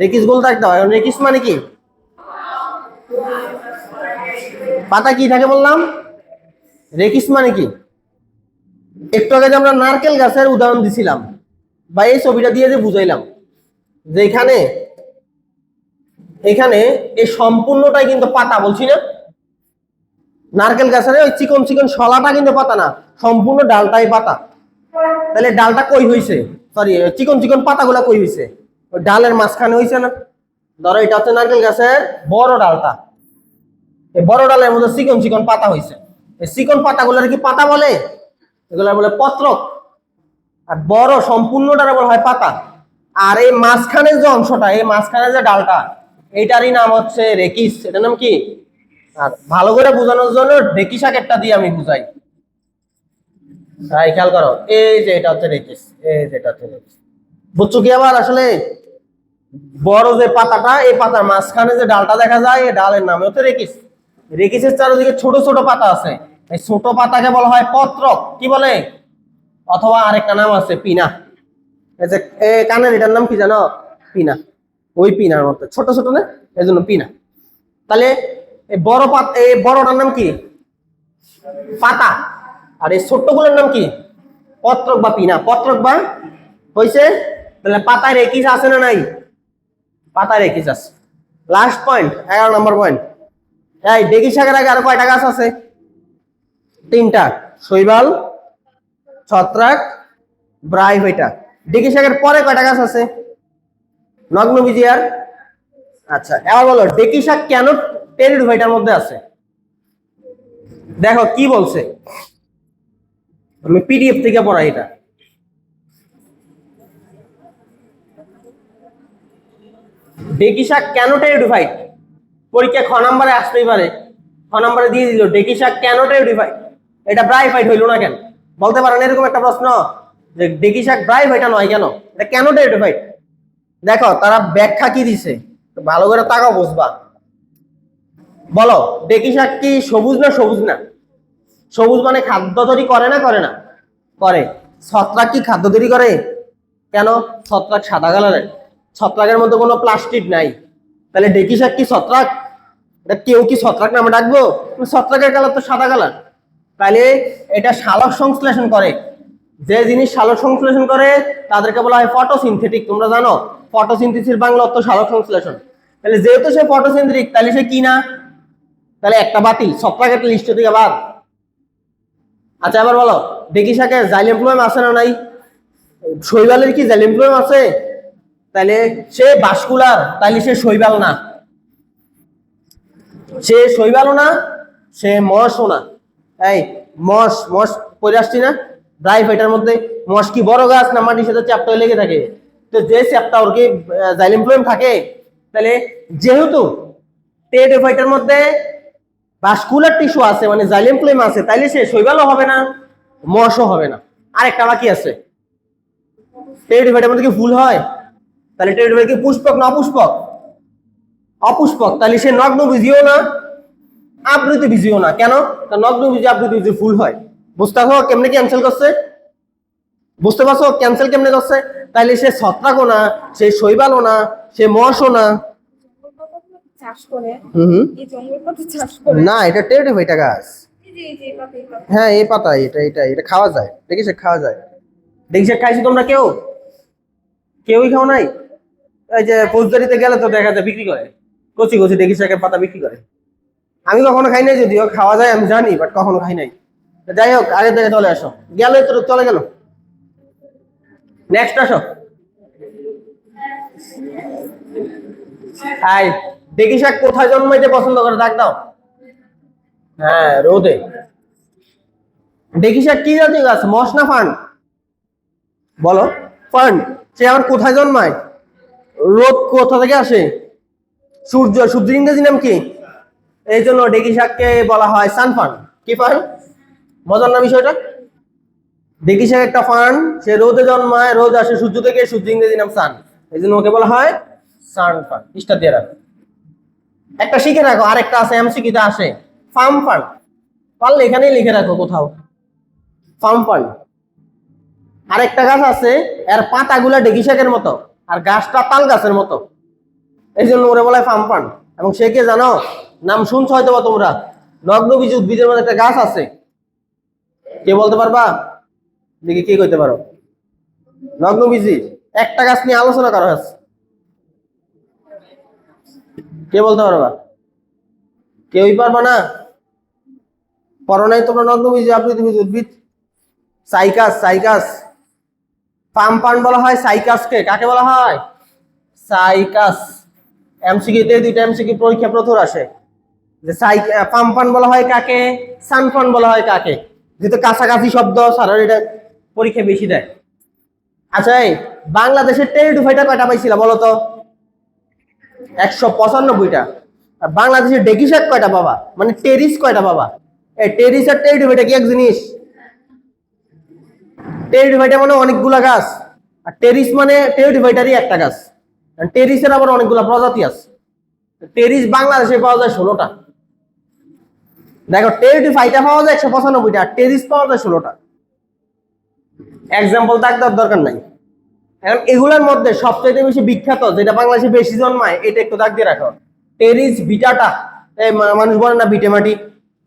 রেকিস গোল থাকতে হয়। রেকিস মানে কি? পাতা কি থাকে বললাম? রেকিস মানে কি? একটু আগে যে আমরা নারকেল গাছের উদাহরণ দিছিলাম বা এই ছবিটা দিয়ে যে বুঝাইলাম যে এখানে এই সম্পূর্ণটাই কিন্তু পাতা, বলছি না? নারকেল গাছের ওই চিকন চিকন শলাটা কিন্তু পাতা না, সম্পূর্ণ ডালটাই পাতা। তাহলে ডালটা কই হইছে? সরি, চিকন চিকন পাতাগুলা কই হইছে? ওই ডালের মাঝখানে হইছে না? ধরো এটা হচ্ছে নারকেল গাছের বড় ডালটা, এই বড় ডালের মধ্যে চিকন চিকন পাতা হইছে। এই চিকন পাতাগুলোর কি পাতা বলে? এগুলা বলে পত্রক। আর বড় সম্পূর্ণটারে বলা হয় পাতা। আর এই মাঝখানের যে অংশটা, এই মাঝখানে যে ডালটা, এইটারই নাম হচ্ছে রেকিস। এটার নাম কি? আর ভালো করে বোঝানোর জন্য ঢেকি শাকেরটা দিয়ে আমি বুঝাই। তাই খেয়াল করো, এই যে এটা হচ্ছে রেকিস, এই যে এটা হচ্ছে রেকিস। বুঝছো কি? আবার আসলে বড় যে পাতাটা, এই পাতার মাঝখানে যে ডালটা দেখা যায়, এই ডালের নাম হচ্ছে রেকিস। রেকিসের চারিদিকে ছোট ছোট পাতা আছে, এই ছোট পাতাকে বলা হয় পত্রক। কি বলে? অথবা আরেকটা নাম আছে পিনা। এই যে কানের এটার নাম কি জানো? পিনা। ওই পিনার মতো ছোট ছোট না, এই জন্য পিনা। তাহলে এই বড় পাতা, এই বড়টার নাম কি? পাতা। আর এই ছোট্টগুলোর নাম কি? পত্রক বা পিনা। পত্রক বা হইছে? তাহলে পাতায় রেকিস আছে না নাই? পাতায় রেকিস আছে। লাস্ট পয়েন্ট, 11 নম্বর পয়েন্ট। এই ডেকি শাকের আগে আর কয়টা গাছ আছে? 3টা, শৈবাল, ছত্রাক, ব্রাইফাইটা। ডেকি শাকের পরে কয়টা গাছ আছে? নগ্নবীজিয়ার। আচ্ছা, এবার বলো ডেকি শাক কেন টেরিডোফাইটার মধ্যে আছে? দেখো কি বলছে, আমি পিডিএফ থেকে পড়াই এটা। ডেকি শাক কেন টেরিডোফাইট? পরীক্ষা খ নম্বরে আসতেই পারে, খ নম্বরে দিয়ে দিল ডেকি শাক কেন টেরিডোফাইট, এটা ব্রাইফাইট হইলো না কেন? বলতে পারেন এরকম একটা প্রশ্ন যে ডেকি শাক ব্রাইফাইটা নয় কেন, এটা কেন টেরিডোফাইট? দেখো তারা ব্যাখ্যা কি দিছে, ভালো করে তাকাও বুঝবা। বলো ডেকি শাক কি সবুজ না সবুজ না? সবুজ মানে খাদ্য তৈরি করে না করে না? করে। ছত্রাক কি খাদ্য তৈরি করে? কেন? ছত্রাক সাদা কালারের, ছত্রাকের মধ্যে কোনো প্লাস্টিক নাই। তাহলে ডেকি শাক কি ছত্রাক? এটা কেউ কি ছত্রাক নামে ডাকবো? ছত্রাকের কালার তো সাদা কালার। তাহলে এটা সালোক সংশ্লেষণ করে। যে জিনিস সালোক সংশ্লেষণ করে তাদেরকে বলা হয় ফটোসিনথেটিক। তোমরা জানো ফটোসিনথেসিসের বাংলা অর্থ সালোক সংশ্লেষণ। তাহলে যেহেতু সে ফটোসিনথেটিক তাহলে সে কি না? তাহলে একটা বাতিল, ছত্রাকের লিস্ট থেকে বাদ। আচ্ছা এবার বলো ডেকি শাকের জাইলেম ফ্লোয়েম আছে না নাই? শৈবালের কি জাইলেম ফ্লোয়েম আছে? তাহলে সে ভাস্কুলার, তাহলে সে শৈবাল না। সে শৈবালও না, সে মশও না। এই মশ মশ পরে আসছি না ব্রাইফাইটার মধ্যে? মশ কি বড় গাছ না মাটির সাথে চ্যাপ্টা লেগে থাকে? তো যে চ্যাপ্টা ওর কি জাইলেম ফ্লোয়েম থাকে? তাহলে যেহেতু টেরিডোফাইটার মধ্যে ভাস্কুলার টিস্যু আছে মানে জাইলেম ফ্লোয়েম আছে, তাইলে সে শৈবালও হবে না, মশও হবে না। আরেকটা বাকি আছে, টেরিডোফাইটার মধ্যে কি ফুল হয়? তাহলে টেরিডোফাইট কি পুষ্পক না অপুষ্পক? অপুষ্পক। তাহলে সে নগ্নবীজিও না, আবৃতবীজিও না। কেন? নগ্নবীজি আবৃতবীজি ফুল হয়। বুঝতে পারছো কেমনে ক্যান্সেল করছে? বুঝতে পারছো ক্যান্সেল কেমনে করছে? তাহলে সে ছত্রাকও না, সে শৈবালও না, সে মশও না। না, এটা টেরিডোফাইটা গাছ। হ্যাঁ এই পাতা, এটা খাওয়া যায়। দেখি খাওয়া যায়। দেখি খাইছি তোমরা কেউ? কেউই খাও নাই? এই যে ফৌজদারিতে গেলে তো দেখা যায় বিক্রি করে, কচি কচি ডেকি শাকের পাতা বিক্রি করে। আমি কখনো খাই নাই, যদিও খাওয়া যায় আমি জানি, বাট কখনো খাই নাই। যাই হোক আগে থেকে চলে আসো, গেল তো চলে গেল। নেক্সট আসো। হাই, ডেকি শাক কোথায় জন্মাইতে পছন্দ করে? ডাক দাও। হ্যাঁ রোদে। ডেকি শাক কি জাতীয় গাছ, মশ না ফান্ড? বলো। ফান্ড। সে আবার কোথায় জন্মায়? রোদ কোথা থেকে আসে? সূর্য। সূর্যের ইংরেজি নাম কি? এই জন্য ডেকি শাককে বলা হয় সানফান। কি ফান? মজার না বিষয়টা? ডেকি শাক একটা ফান, সে রোদে জন্মায়, রোদ আসে সূর্য থেকে, সূর্য ইংরেজি নাম সান, এই জন্য ওকে বলা হয় সানফান। ইস্টা দিয়ে রাখো। একটা শিখে রাখো, আরেকটা আছে এমসিকিউতে আসে, ফার্ম ফান। পারলে এখানেই লিখে রাখো কোথাও, ফার্ম ফান। আরেকটা গাছ আছে এর পাতাগুলা ডেকি শাকের মতো আর গাছটা তাল গাছের মতো, এই জন্য ওরে বলা হয় ফার্ম ফান। এবং সে কে জানো? নাম শুনছো হয়তো বা তোমরা, নগ্নবীজ উদ্ভিদের মধ্যে একটা গাছ আছে, কে বলতে পারবা? দেখি কে কইতে পারো? নগ্নবীজি একটা গাছ নিয়ে আলোচনা করা হচ্ছে, কে বলতে পারবা? কেউই পারবা না? পড়ো নাই তোমরা নগ্নবীজি আবৃতবীজ উদ্ভিদ? Cycas, cycas. ফার্ম ফান বলা হয় সাইকাসকে। কাকে বলা হয়? সাইকাস। এমসিকিউতে দুইটা এমসিকিউ পরীক্ষা প্রথম আসে যে ফার্ম ফান বলা হয় কাকে, সানফান বলা হয় কাকে। যেহেতু কাছাকাছি শব্দ সাধারণ এটা পরীক্ষা বেশি দেয়। আচ্ছা এই বাংলাদেশের টেরিডোফাইটা কয়টা পাইছিল বলো তো? 195টা। আর বাংলাদেশের ডেকি শাক কয়টা পাবা, মানে টেরিস কয়টা পাবা? এই টেরিস আর টেরিডোফাইটা কি এক জিনিস? টেরিডোফাইটা মানে অনেকগুলা গাছ, আর টেরিস মানে টেরিডোফাইটারই একটা গাছ। টেরিসের আবার অনেকগুলা প্রজাতি আছে। টেরিস বাংলাদেশে পাওয়া যায় 16টা। দেখো টেরিডোফাইটা পাওয়া যায় 195টা, আর টেরিস পাওয়া যায় 16টা। এক্সাম্পল দেওয়ার দরকার নাই। এখন এগুলোর মধ্যে সবচেয়ে বেশি বিখ্যাত যেটা বাংলাদেশে বেশি জন্মায় এটা একটু দাগ দিয়ে রাখো, টেরিস ভিটাটা। মানুষ বলে না ভিটে মাটি,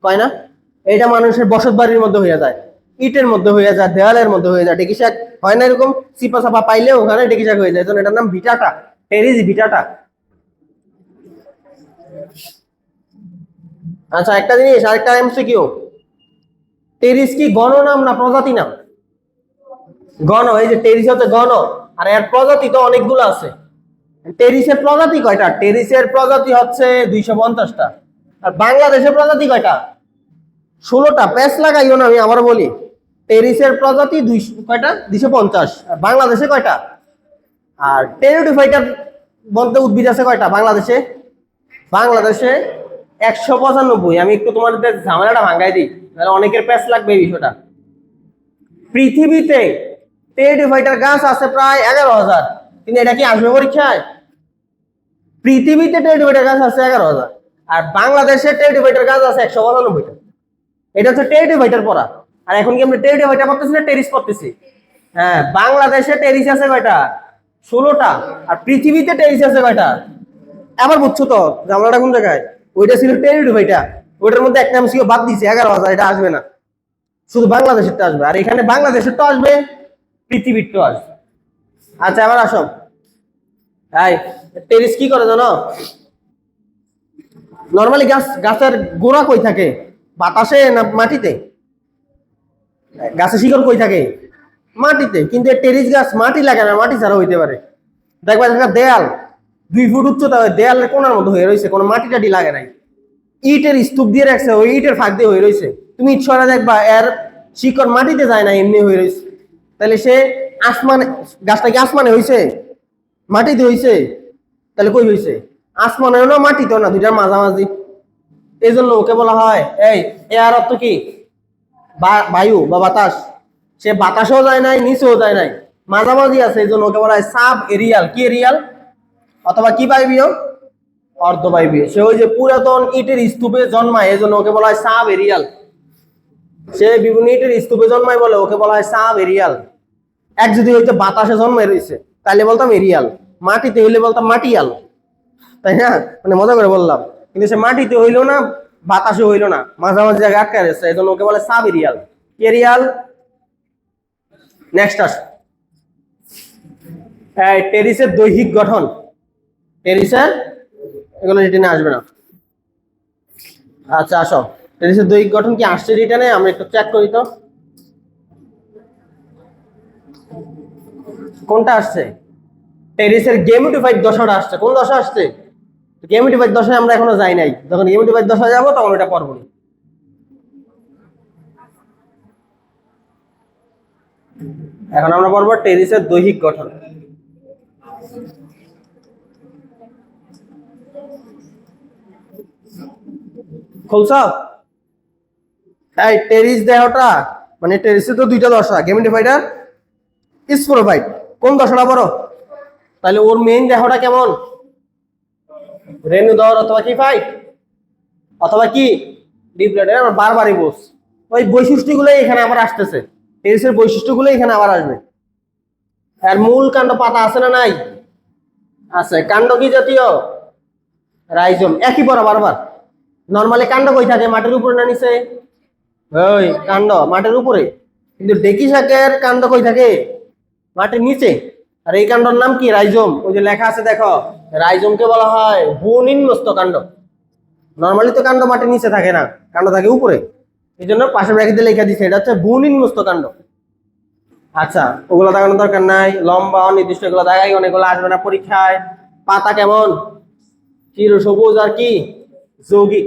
কয় না? এটা মানুষের বসত বাড়ির মধ্যে হয়ে যায়। ইটের মধ্যে হয়ে যায়, দেওয়ালের মধ্যে হয়ে যায়, ডেকি শাক হয় না এরকম চিপা চাপা পাইলে ওখানে ডেকি শাক হয়ে যায়, এটার নাম ভিটাটা, টেরিস ভিটাটা। আচ্ছা একটা জিনিস, আরেকটা এমসিকিউ, টেরিস কি গণ নাম না প্রজাতি নাম? গণ, এই যে টেরিস হচ্ছে গণ, আর এর প্রজাতি তো অনেকগুলো আছে। টেরিসের প্রজাতি কয়টা? টেরিসের প্রজাতি হচ্ছে 250টা। আর বাংলাদেশের প্রজাতি কয়টা? 16টা। প্যাচ লাগাইও না, আমি আবার বলি, টেরিসের প্রজাতি কয়টা? 250। আর বাংলাদেশে কয়টা? আর টেরিডোফাইটার বলতে উদ্ভিদ আছে কয়টা বাংলাদেশে? বাংলাদেশে 195। আমি একটু তোমাদের ঝামেলাটা ভাঙাই দিই, তাহলে অনেকের প্যাচ লাগবে এই বিষয়টা। পৃথিবীতে টেরিডোফাইটার গাছ আছে প্রায় 11,000, কিন্তু এটা কি আসবে পরীক্ষায়? পৃথিবীতে টেরিডোফাইটার গাছ আছে 11,000, আর বাংলাদেশে টেরিডোফাইটার গাছ আছে 195টা। এটা হচ্ছে টেরিডোফাইটার পড়া। আর এখন কি আমরা টেরিডোফাইটা পড়তেছি না টেরিস পড়তেছি? হ্যাঁ, বাংলাদেশে টেরিস আছে কয়টা? 16টা। আর পৃথিবীতে টেরিস আছে কয়টা? আবার বুঝছো তো জামলাটা কোন জায়গায়? ওইটা ছিল টেরিডোফাইটা, ওইটার মধ্যে একটা এমসিকিউ বাদ দিছে, 11,000, এটা আসবে না, শুধু বাংলাদেশেরটা আসবে। আর এখানে বাংলাদেশেরটা আসবে, পৃথিবীরটা আসবে। আচ্ছা এবার আসো, হাই, টেরিস কি করে জানো? নরমালি গাছের গোড়া কই থাকে? বাতাসে না মাটিতে? গাছের শিকড় কই থাকে? মাটিতে। কিন্তু টেরিস গাছ মাটি লাগে না, মাটি ছাড়া হইতে পারে। দেখবা একটা দেয়াল 2 ফুট উচ্চতা, দেয়ালের কোনার মতো হয়ে রয়েছে, কোনো মাটি টাটি লাগে নাই, ইটের স্তূপ দিয়ে রাখছে, ওই ইটের ফাঁক দিয়ে হয়ে রয়েছে। তুমি ইট সরা দেখবা এর শিকড় মাটিতে যায় না, এমনি হয়ে রয়েছে। তাহলে সে আসমানে, গাছটা কি আসমানে হয়েছে? মাটিতে হয়েছে? তাহলে কই হয়েছে? আসমানেও না মাটিতেও না, দুইটার মাঝামাঝি। এই জন্য ওকে বলা হয়, এই এয়ার অর্থ কি? বায়ু বা বাতাস। সে বাতাসেও যায় নাই, নিচেও যায় নাই, মাঝামাঝি আছে, এই জন্য ওকে বলা হয় সাব এরিয়াল। কি এরিয়াল? অথবা কি বায়বীয়? অর্ধবায়বীয়। সে ওই যে পুরাতন ইটের স্তূপে জন্মায়, এই জন্য ওকে বলা হয় সাব এরিয়াল। সে বিভিন্ন ইটের স্তূপে জন্মায় বলে ওকে বলা হয় সাব এরিয়াল। এক যদি হইতে বাতাসে জন্মায় রয়েছে তাহলে বলতাম এরিয়াল, মাটিতে হইলে বলতাম মাটিয়াল, তাই না? মানে মজা করে বললাম, কিন্তু সে মাটিতে হইলো না, বাতাসে হইলো না, মাঝামাঝি জায়গায় আটকে রয়েছে, এই জন্য ওকে বলে সাব এরিয়াল। এরিয়াল। নেক্সট আস, টেরিসের দৈহিক গঠন। টেরিসের এগুলো রিটেনে আসবে না। আচ্ছা আসো, টেরিসের দৈহিক গঠন কি আসছে রিটেনে? আমরা একটু চেক করি তো কোনটা আসছে। টেরিসের গেমেটোফাইট দশাটা আসছে। কোন দশা আসছে? গেমেটোফাইট দশায় আমরা এখনো যাই নাই, যখন গেমেটোফাইট দশায় যাবো তখন ওটা পড়বো। এখন আমরা পড়বো টেরিসের দৈহিক গঠন। খুলছ? এই টেরিস দেহটা, মানে টেরিসে তো দুইটা দশা, গেমেটোফাইট আর স্পোরোফাইট। কোন দশাটা বড়? তাহলে ওর মেইন দেহটা কেমন? রেণুধর অথবা কি ফাইট অথবা কি ডিপ্লয়েড। আমরা বারবারই বস, ওই বৈশিষ্ট্যগুলো এখানে আবার আসতেছে, টেরিসের বৈশিষ্ট্যগুলো এখানে আবার আসবে। আর মূল কাণ্ড পাতা আছে না নাই? আছে। কাণ্ড কি জাতীয়? রাইজোম। একই পড়া বারবার। নরমালি কাণ্ড কই থাকে? মাটির উপরে না নিচে? ওই কাণ্ড মাটির উপরে, কিন্তু ডেকি শাকের কাণ্ড কই থাকে? মাটির নিচে। আর এই কাণ্ডর নাম কি? রাইজোম। ওই যে লেখা আছে দেখো, রাইজোমকে বলা হয় ভূনিম্নস্থ কাণ্ড। নরমালি তো কাণ্ড মাটির নিচে থাকে না, কাণ্ড থাকে উপরে, এই জন্য পাশে ব্র্যাকেটে লেখা দিচ্ছে এটা হচ্ছে ভূনিম্নস্থ কাণ্ড। আচ্ছা ওগুলো দেখানোর দরকার নাই, লম্বা অনির্দিষ্ট এগুলো দেখাই, অনেকগুলো আসবে না পরীক্ষায়। পাতা কেমন? চিরসবুজ আর কি যৌগিক।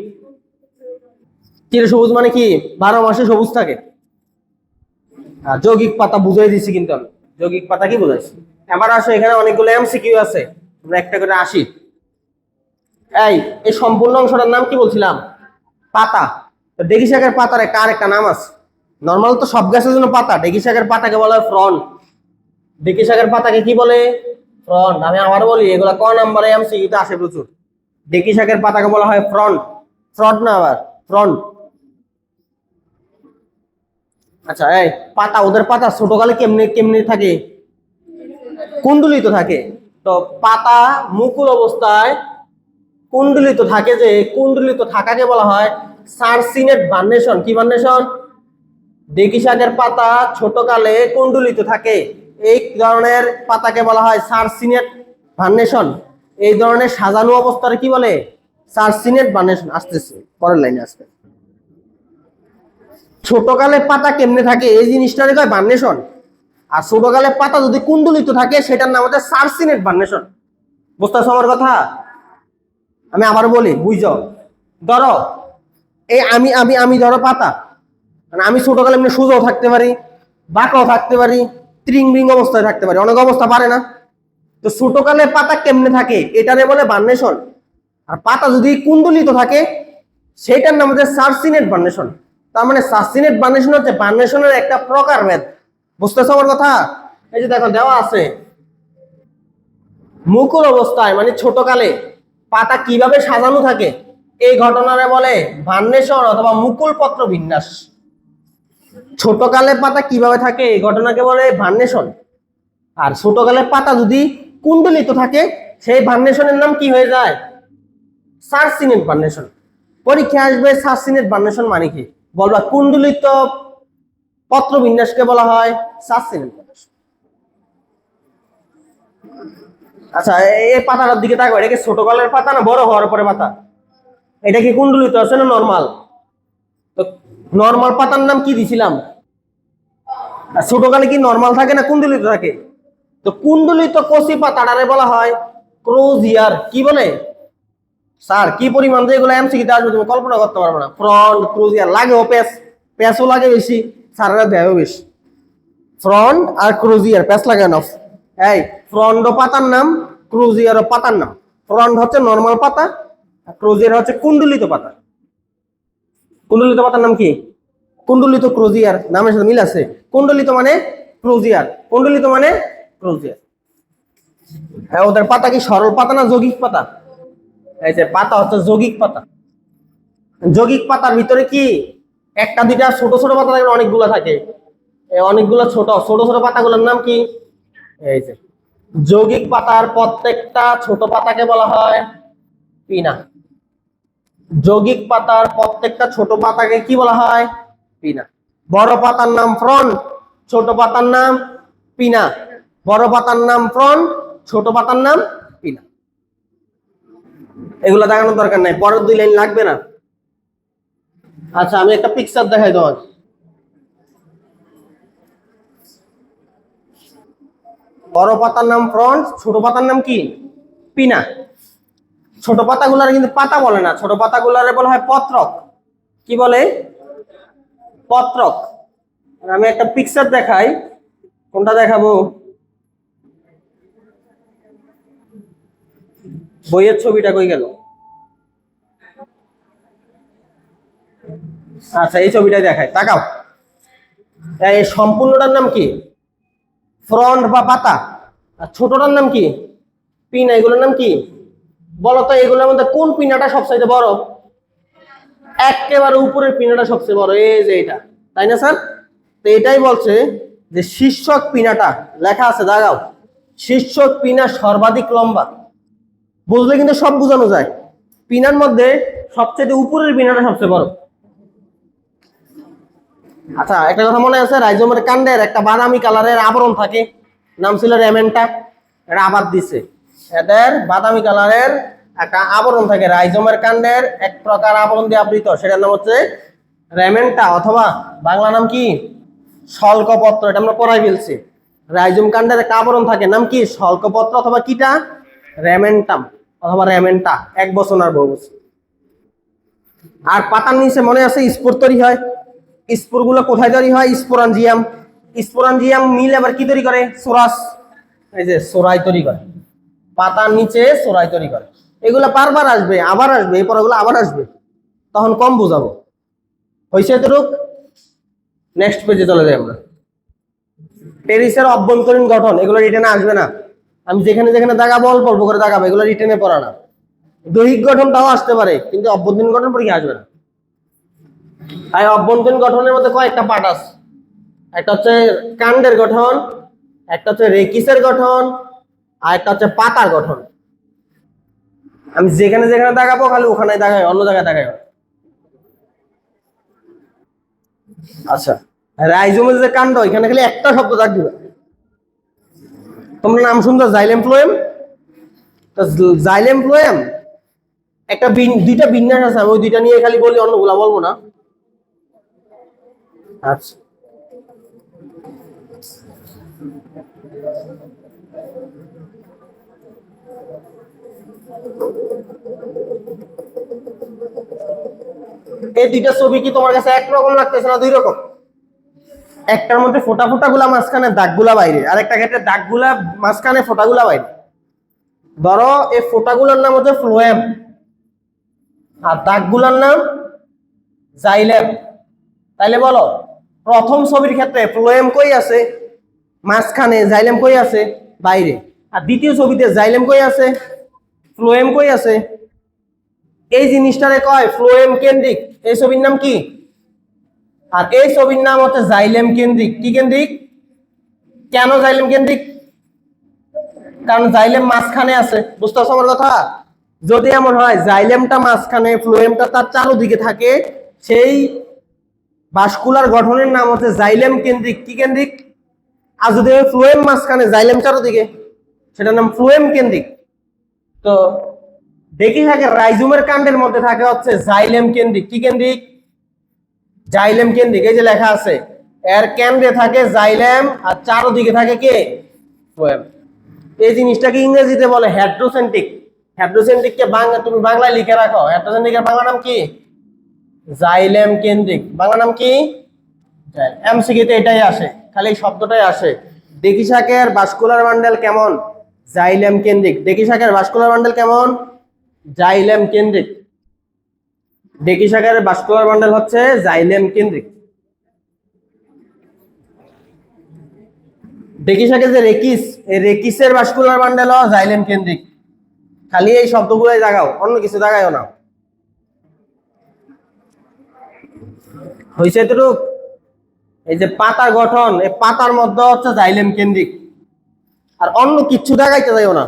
চিরসবুজ মানে কি? 12 মাসে সবুজ থাকে। আর যৌগিক পাতা বুঝাই দিচ্ছি কিন্তু আমি, যৌগিক পাতা কি বুঝাইছি। এবার আসো, এখানে অনেকগুলো এমসিকিউ আছে, আমরা একটা করে আসি। এই সম্পূর্ণ অংশটার নাম কি বলছিলাম? পাতা। তো ডেকি শাকের পাতার কার একটা নাম আছে? নর্মাল তো সব গাছের জন্য পাতা, ডেকি শাকের পাতাকে বলা হয় ফ্রন্ট। ডেকি শাকের পাতাকে কি বলে? ফ্রন্ট। আমি আবার বলি, এগুলা ক নাম্বারে এমসিকিউতে আসে প্রচুর। ডেকি শাকের পাতাকে বলা হয় ফ্রন্ট। ফ্রন্ট না, আবার ফ্রন্ট। আচ্ছা এই পাতা, ওদের পাতা ছোটকালে কেমনে কেমনে থাকে? কুণ্ডলিত থাকে। তো পাতা মুকুল অবস্থায় কুণ্ডলিত থাকে, যে কুণ্ডলিত থাকাকে বলা হয় সার্সিনেট ভার্নেশন। কি ভার্নেশন? ঢেঁকি শাকের পাতা ছোটকালে কুণ্ডলিত থাকে, এই ধরনের পাতাকে বলা হয় সার্সিনেট ভার্নেশন। এই ধরনের সাজানো অবস্থায় কি বলে? সার্সিনেট ভার্নেশন। আসতেছে পরের লাইনে আসতে, ছোটকালে পাতা কেমনে থাকে এই জিনিসটারে কয় ভার্নেশন। আর ছোটকালে পাতা যদি কুণ্ডলিত থাকে সেটার নাম হচ্ছে সার্সিনেট ভার্নেশন। বুঝতেছো আমার কথা? আমি আবার বলি বুঝছো। ধরো এই আমি আমি আমি ধরো পাতা, মানে আমি ছোটকালে এমনি সোজাও থাকতে পারি, বাঁকাও থাকতে পারি, ত্রিং বিং অবস্থায় থাকতে পারি, অনেক অবস্থা পারে না? তো ছোটকালে পাতা কেমনে থাকে এটারে বলে ভার্নেশন। আর পাতা যদি কুণ্ডলিত থাকে সেটার নাম হচ্ছে সার্সিনেট ভার্নেশন। তার মানে সার্সিনেট ভার্নেশন হচ্ছে ভার্নেশনের একটা প্রকারভেদ। বুঝতেছো আমার কথা? এই যে দেখো দেওয়া আছে, মুকুল অবস্থায় মানে ছোটকালে পাতা কিভাবে সাজানো থাকে এই ঘটনারে বলে ভার্নেশন অথবা মুকুল পত্র বিন্যাস। ছোটকালে পাতা কিভাবে থাকে এই ঘটনাকে বলে ভার্নেশন। আর ছোটকালে পাতা যদি কুণ্ডলিত থাকে সেই ভার্নেশনের নাম কি হয়ে যায়? সার্সিনেট ভার্নেশন। পরীক্ষা আসবে সার্সিনেট ভার্নেশন মানে কি, বলবা কুণ্ডলিত পত্র বিন্যাসকে বলা হয় সার্সিনেট ভার্নেশন। আচ্ছা এই পাতাটার দিকে তাকাও, এটা কি ছোটকালের পাতা না বড় হওয়ার পরে পাতা? এটা কি কুণ্ডলিত আছে না নরমাল? তো নরমাল পাতার নাম কি দিছিলাম? আর ছোটকালে কি নরমাল থাকে না কুণ্ডলিত থাকে? তো কুণ্ডলিত কচি পাতাটারে বলা হয় ক্রোজিয়ার। কি বলে স্যার? কি পরিমাণ যে এগুলো এমসিকিউতে আসবে তুমি কল্পনা করতে পারবে না। ফ্রন্ট ক্রোজিয়ার লাগেও, প্যাচও লাগে বেশি, স্যারেরা দেয়ও বেশি। ফ্রন্ট আর ক্রোজিয়ার প্যাচ লাগে না। এই ফ্রন্ট পাতার নাম, ক্রোজিয়ার পাতার নাম। ফ্রন্ট হচ্ছে নরমাল পাতা আর ক্রোজিয়ার হচ্ছে কুণ্ডলিত পাতা। কুণ্ডলিত পাতার নাম কি? কুণ্ডলিত ক্রোজিয়ার, নামের সাথে মিল আছে। কুণ্ডলিত মানে ক্রোজিয়ার, কুণ্ডলিত মানে ক্রোজিয়ার। হ্যাঁ, ওদের পাতা কি সরল পাতা না যৌগিক পাতা? এই যে পাতা হচ্ছে যৌগিক পাতা। যৌগিক পাতার ভিতরে কি একটা দুইটা ছোট ছোট পাতা থাকে, অনেকগুলো থাকে। অনেকগুলো ছোট ছোট ছোট পাতাগুলোর নাম কি? এই যে যৌগিক পাতার প্রত্যেকটা ছোট পাতাকে বলা হয় পিনা। যৌগিক পাতার প্রত্যেকটা ছোট পাতাকে কি বলা হয়? পিনা। বড় পাতার নাম ফ্রন্ট, ছোট পাতার নাম পিনা। বড় পাতার নাম ফ্রন্ট, ছোট পাতার নাম পিনা। এগুলো দেখানোর দরকার নাই, পরের দুই লাইন লাগবে না। আচ্ছা আমি একটা পিকচার দেখাই তোমাকে। বড় পাতার নাম ফ্রন্ট, ছোট পাতার নাম কি? পিনা। ছোট পাতাগুলার কিন্তু পাতা বলে না, ছোট পাতাগুলারে বলা হয় পত্রক। কি বলে? পত্রক। আমি একটা পিকচার দেখাই, কোনটা দেখাবো? বইয়ের ছবিটা কই গেল? আচ্ছা এই ছবিটা দেখাই, তাকাও। এই সম্পূর্ণটার নাম কি? ফ্রন্ট বা পাতা। আর ছোটটার নাম কি? পিনা। এগুলোর নাম কি বলতো? এগুলোর মধ্যে কোন পিনাটা সবচেয়ে বড়? একেবারে উপরের পিনাটা সবচেয়ে বড়, এই যে এটা, তাই না স্যার? তো এটাই বলছে যে শীর্ষক পিনাটা, লেখা আছে দাগাও, শীর্ষক পিনা সর্বাধিক লম্বা। বুঝলে কিন্তু সব বোঝানো যায়। পিনার মধ্যে সবচেয়ে উপরের পিনাটা সবচেয়ে বড়। আচ্ছা একটা কথা মনে আছে, রাইজোমের কাণ্ডের একটা বাদামি কালারের আবরণ থাকে, নাম ছিল রেমেন্টা। এটা আবার দিছে, এদের বাদামি কালারের একটা আবরণ থাকে রাইজোমের কাণ্ডের, এক প্রকার আবরণ দিয়ে আবৃত, সেটার নাম হচ্ছে রেমেন্টা, অথবা বাংলা নাম কি? শল্কপত্র। এটা আমরা পড়াই ফেলছি। রাইজোম কাণ্ডের একটা আবরণ থাকে, নাম কি? শল্কপত্র অথবা কিটা? রেমেন্টাম অথবা রেমেন্টা, এক বছর আর বহুবচন। আর পাতার নিচে মনে আছে স্পোর তৈরি হয়। স্পোর গুলো কোথায় তৈরি হয়? স্পোরাঞ্জিয়াম। স্পোরাঞ্জিয়াম মিল আবার কি তৈরি করে? সোরাস। এই যে সোরাই তৈরি করে, পাতার নিচে সোরাই তৈরি করে। এগুলো বারবার আসবে, আবার আসবে, এই পড়াগুলো আবার আসবে, তখন কম বুঝাবো। হয়েছে এতটুক? নেক্সট পেজে চলে যাই আমরা। টেরিসের অভ্যন্তরীণ গঠন, এগুলো রিটেনে আসবে না। আমি যেখানে যেখানে দাগাবো অল্প অল্প করে দাগাবো, এগুলো রিটেনে পড়া না। দৈহিক গঠনটাও আসতে পারে কিন্তু অভ্যন্তরীণ গঠন পরীক্ষা আসবে না। তাই অভ্যন্তরীণ গঠনের মধ্যে কয়েকটা পার্ট আছে। একটা হচ্ছে কাণ্ডের গঠন, একটা হচ্ছে রেকিসের গঠন, আর একটা হচ্ছে পাতার গঠন। আমি যেখানে যেখানে দেখাবো খালি ওখানে দেখাই, অন্য জায়গায় দেখাই। আচ্ছা রাইজোমের যে কাণ্ড এখানে খালি একটা শব্দ দাগ দিবা। তোমরা নাম শুনছো জাইলেম ফ্লোয়েম, তো জাইলেম ফ্লোয়েম একটা দুইটা বিন্যাস আছে, আমি ওই দুইটা নিয়ে খালি বলি, অন্যগুলা বলবো না। আচ্ছা এই দুইটা ছবি কি তোমার কাছে একরকম লাগতেছে না দুই রকম? একটার মধ্যে ফোটা ফোটা গুলা মাঝখানে, দাগগুলা বাইরে, আর একটা ক্ষেত্রে দাগগুলা মাঝখানে, ফোটাগুলা বাইরে। ধরো এই ফোটাগুলোর নাম হচ্ছে ফ্লোয়েম আর দাগগুলার নাম জাইলেম। তাইলে বলো প্রথম ছবির ক্ষেত্রে ফ্লোয়েম কই আছে? মাঝখানে। জাইলেম কই আছে? বাইরে। আর দ্বিতীয় ছবিতে জাইলেম কই আছে? ফ্লোয়েম কই আছে? এই জিনিসটারে কয় ফ্লোয়েম কেন্দ্রিক। এই ছবির নাম কি? আর এই ছবির নাম হচ্ছে জাইলেম কেন্দ্রিক। কি কেন্দ্রিক? কেন জাইলেম কেন্দ্রিক? কারণ জাইলেম মাঝখানে আছে। বুঝতে পারছো আমার কথা? যদি এমন হয় জাইলেমটা মাঝখানে, ফ্লোয়েমটা তার চারদিকে থাকে, সেই ভাস্কুলার গঠনের নাম হচ্ছে জাইলেম কেন্দ্রিক। কি কেন্দ্রিক? আর যদি ফ্লোয়েম মাঝখানে, জাইলেম চারদিকে, সেটার নাম ফ্লোয়েম কেন্দ্রিক। তো দেখি থাকে রাইজোমের কাণ্ডের মধ্যে থাকে হচ্ছে জাইলেম কেন্দ্রিক। কি কেন্দ্রিক? জাইলেম কেন্দ্রিক। এই যে লেখা আছে, এর কেন্দ্রে থাকে জাইলেম আর চারদিকে থাকে কে? ফ্লোয়েম। এই জিনিসটাকে ইংরেজিতে বলে হেড্রোসেন্ট্রিক। হেড্রোসেন্ট্রিককে তুমি বাংলায় লিখে রাখো। হেড্রোসেন্ট্রিকের বাংলা নাম কি? জাইলেম কেন্দ্রিক। বাংলা নাম কি? এমসিকিউতে এটাই আসে, খালি এই শব্দটাই আসে। দেখি শাকের ভাস্কুলার বান্ডেল কেমন? জাইলেম কেন্দ্রিক। দেখি শাকের ভাস্কুলার বান্ডেল কেমন? জাইলেম কেন্দ্রিক। দেখি শাকের ভাস্কুলার বান্ডেল হচ্ছে জাইলেম কেন্দ্রিক। দেখি শাকের যে রেকিস, এই রেকিসের ভাস্কুলার বান্ডেল জাইলেম কেন্দ্রিক। খালি এই শব্দগুলোই জাগাও, অন্য কিছু জাগাইও না। হয়েছে এতটুকু? এই যে পাতার গঠন, এই পাতার মধ্যে হচ্ছে জাইলেম কেন্দ্রিক। আর অন্য কিচ্ছু দেখাইতে যাইও না।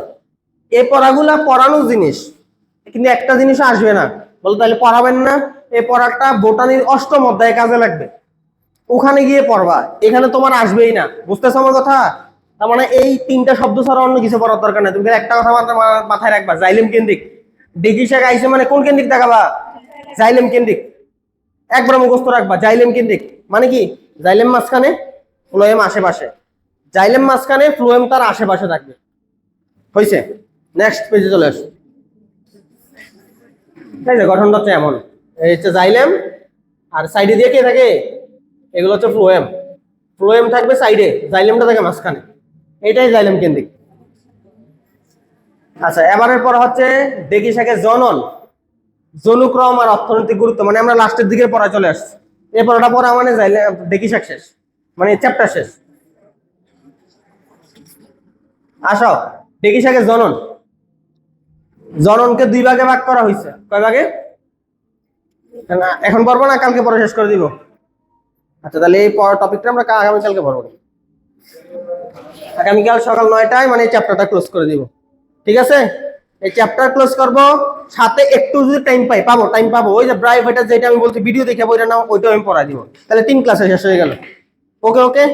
এই পড়াগুলা পড়ানোর জিনিস, কিন্তু একটা জিনিস আসবে না। বলতে তাহলে পড়াবেন না? এই পড়াটা বোটানির অষ্টম অধ্যায়ে কাজে লাগবে, ওখানে গিয়ে পড়বা। এখানে তোমার আসবেই না। বুঝতেছো আমার কথা? তার মানে এই তিনটা শব্দ ছাড়া অন্য কিছু পড়ার দরকার নেই। তুমি একটা কথা মাথায় রাখবা, জাইলেম কেন্দ্রিক। দেখি শাক আইসে মানে কোন কেন্দ্রিক দেখাবা? জাইলেম কেন্দ্রিক। একবার মুখস্থ রাখবা, জাইলেম কেন্দ্রিক মানে কি? জাইলেম মাঝখানে, ফ্লোয়েম আশেপাশে। জাইলেম মাঝখানে, ফ্লোয়েম তার আশেপাশে থাকবে। হয়েছে? নেক্সট পেজে চলে আসো। এই যে গঠনটা হচ্ছে এমন, এই হচ্ছে জাইলেম, আর সাইডে দিয়ে কে থাকে? এগুলো হচ্ছে ফ্লোয়েম। ফ্লোয়েম থাকবে সাইডে, জাইলেমটা থাকে মাঝখানে। এটাই জাইলেম কেন্দ্রিক। আচ্ছা, এবারের পর হচ্ছে দেখি শাকে জনন, জনুক্রম আর অর্থনৈতিক গুরুত্ব। মানে আমরা লাস্টের দিকে পড়া চলে আসছি। এই পড়াটা পড়া মানে দেখি শাক শেষ, মানে চ্যাপ্টার শেষ। আসো, দেখি শাকের জনন। জননকে দুই ভাগে ভাগ করা হয়েছে। কয় ভাগে? এখন পড়বো না, কালকে পরে শেষ করে দিব। আচ্ছা, তাহলে এই টপিকটা আমরা আগামীকালকে পড়বো। আগামীকাল সকাল 9টায় মানে এই চ্যাপ্টারটা ক্লোজ করে দিব। ঠিক আছে? এই চ্যাপ্টার ক্লোজ করব, সাথে একটু যদি টাইম পাবো, ওই যে ব্রাইভ, এটা যেটা আমি বলছি ভিডিও দেখে বইটা নাও, ওইটাও আমি পড়াই দিব। তাহলে 3 ক্লাসে শেষ হয়ে গেল। ওকে ওকে।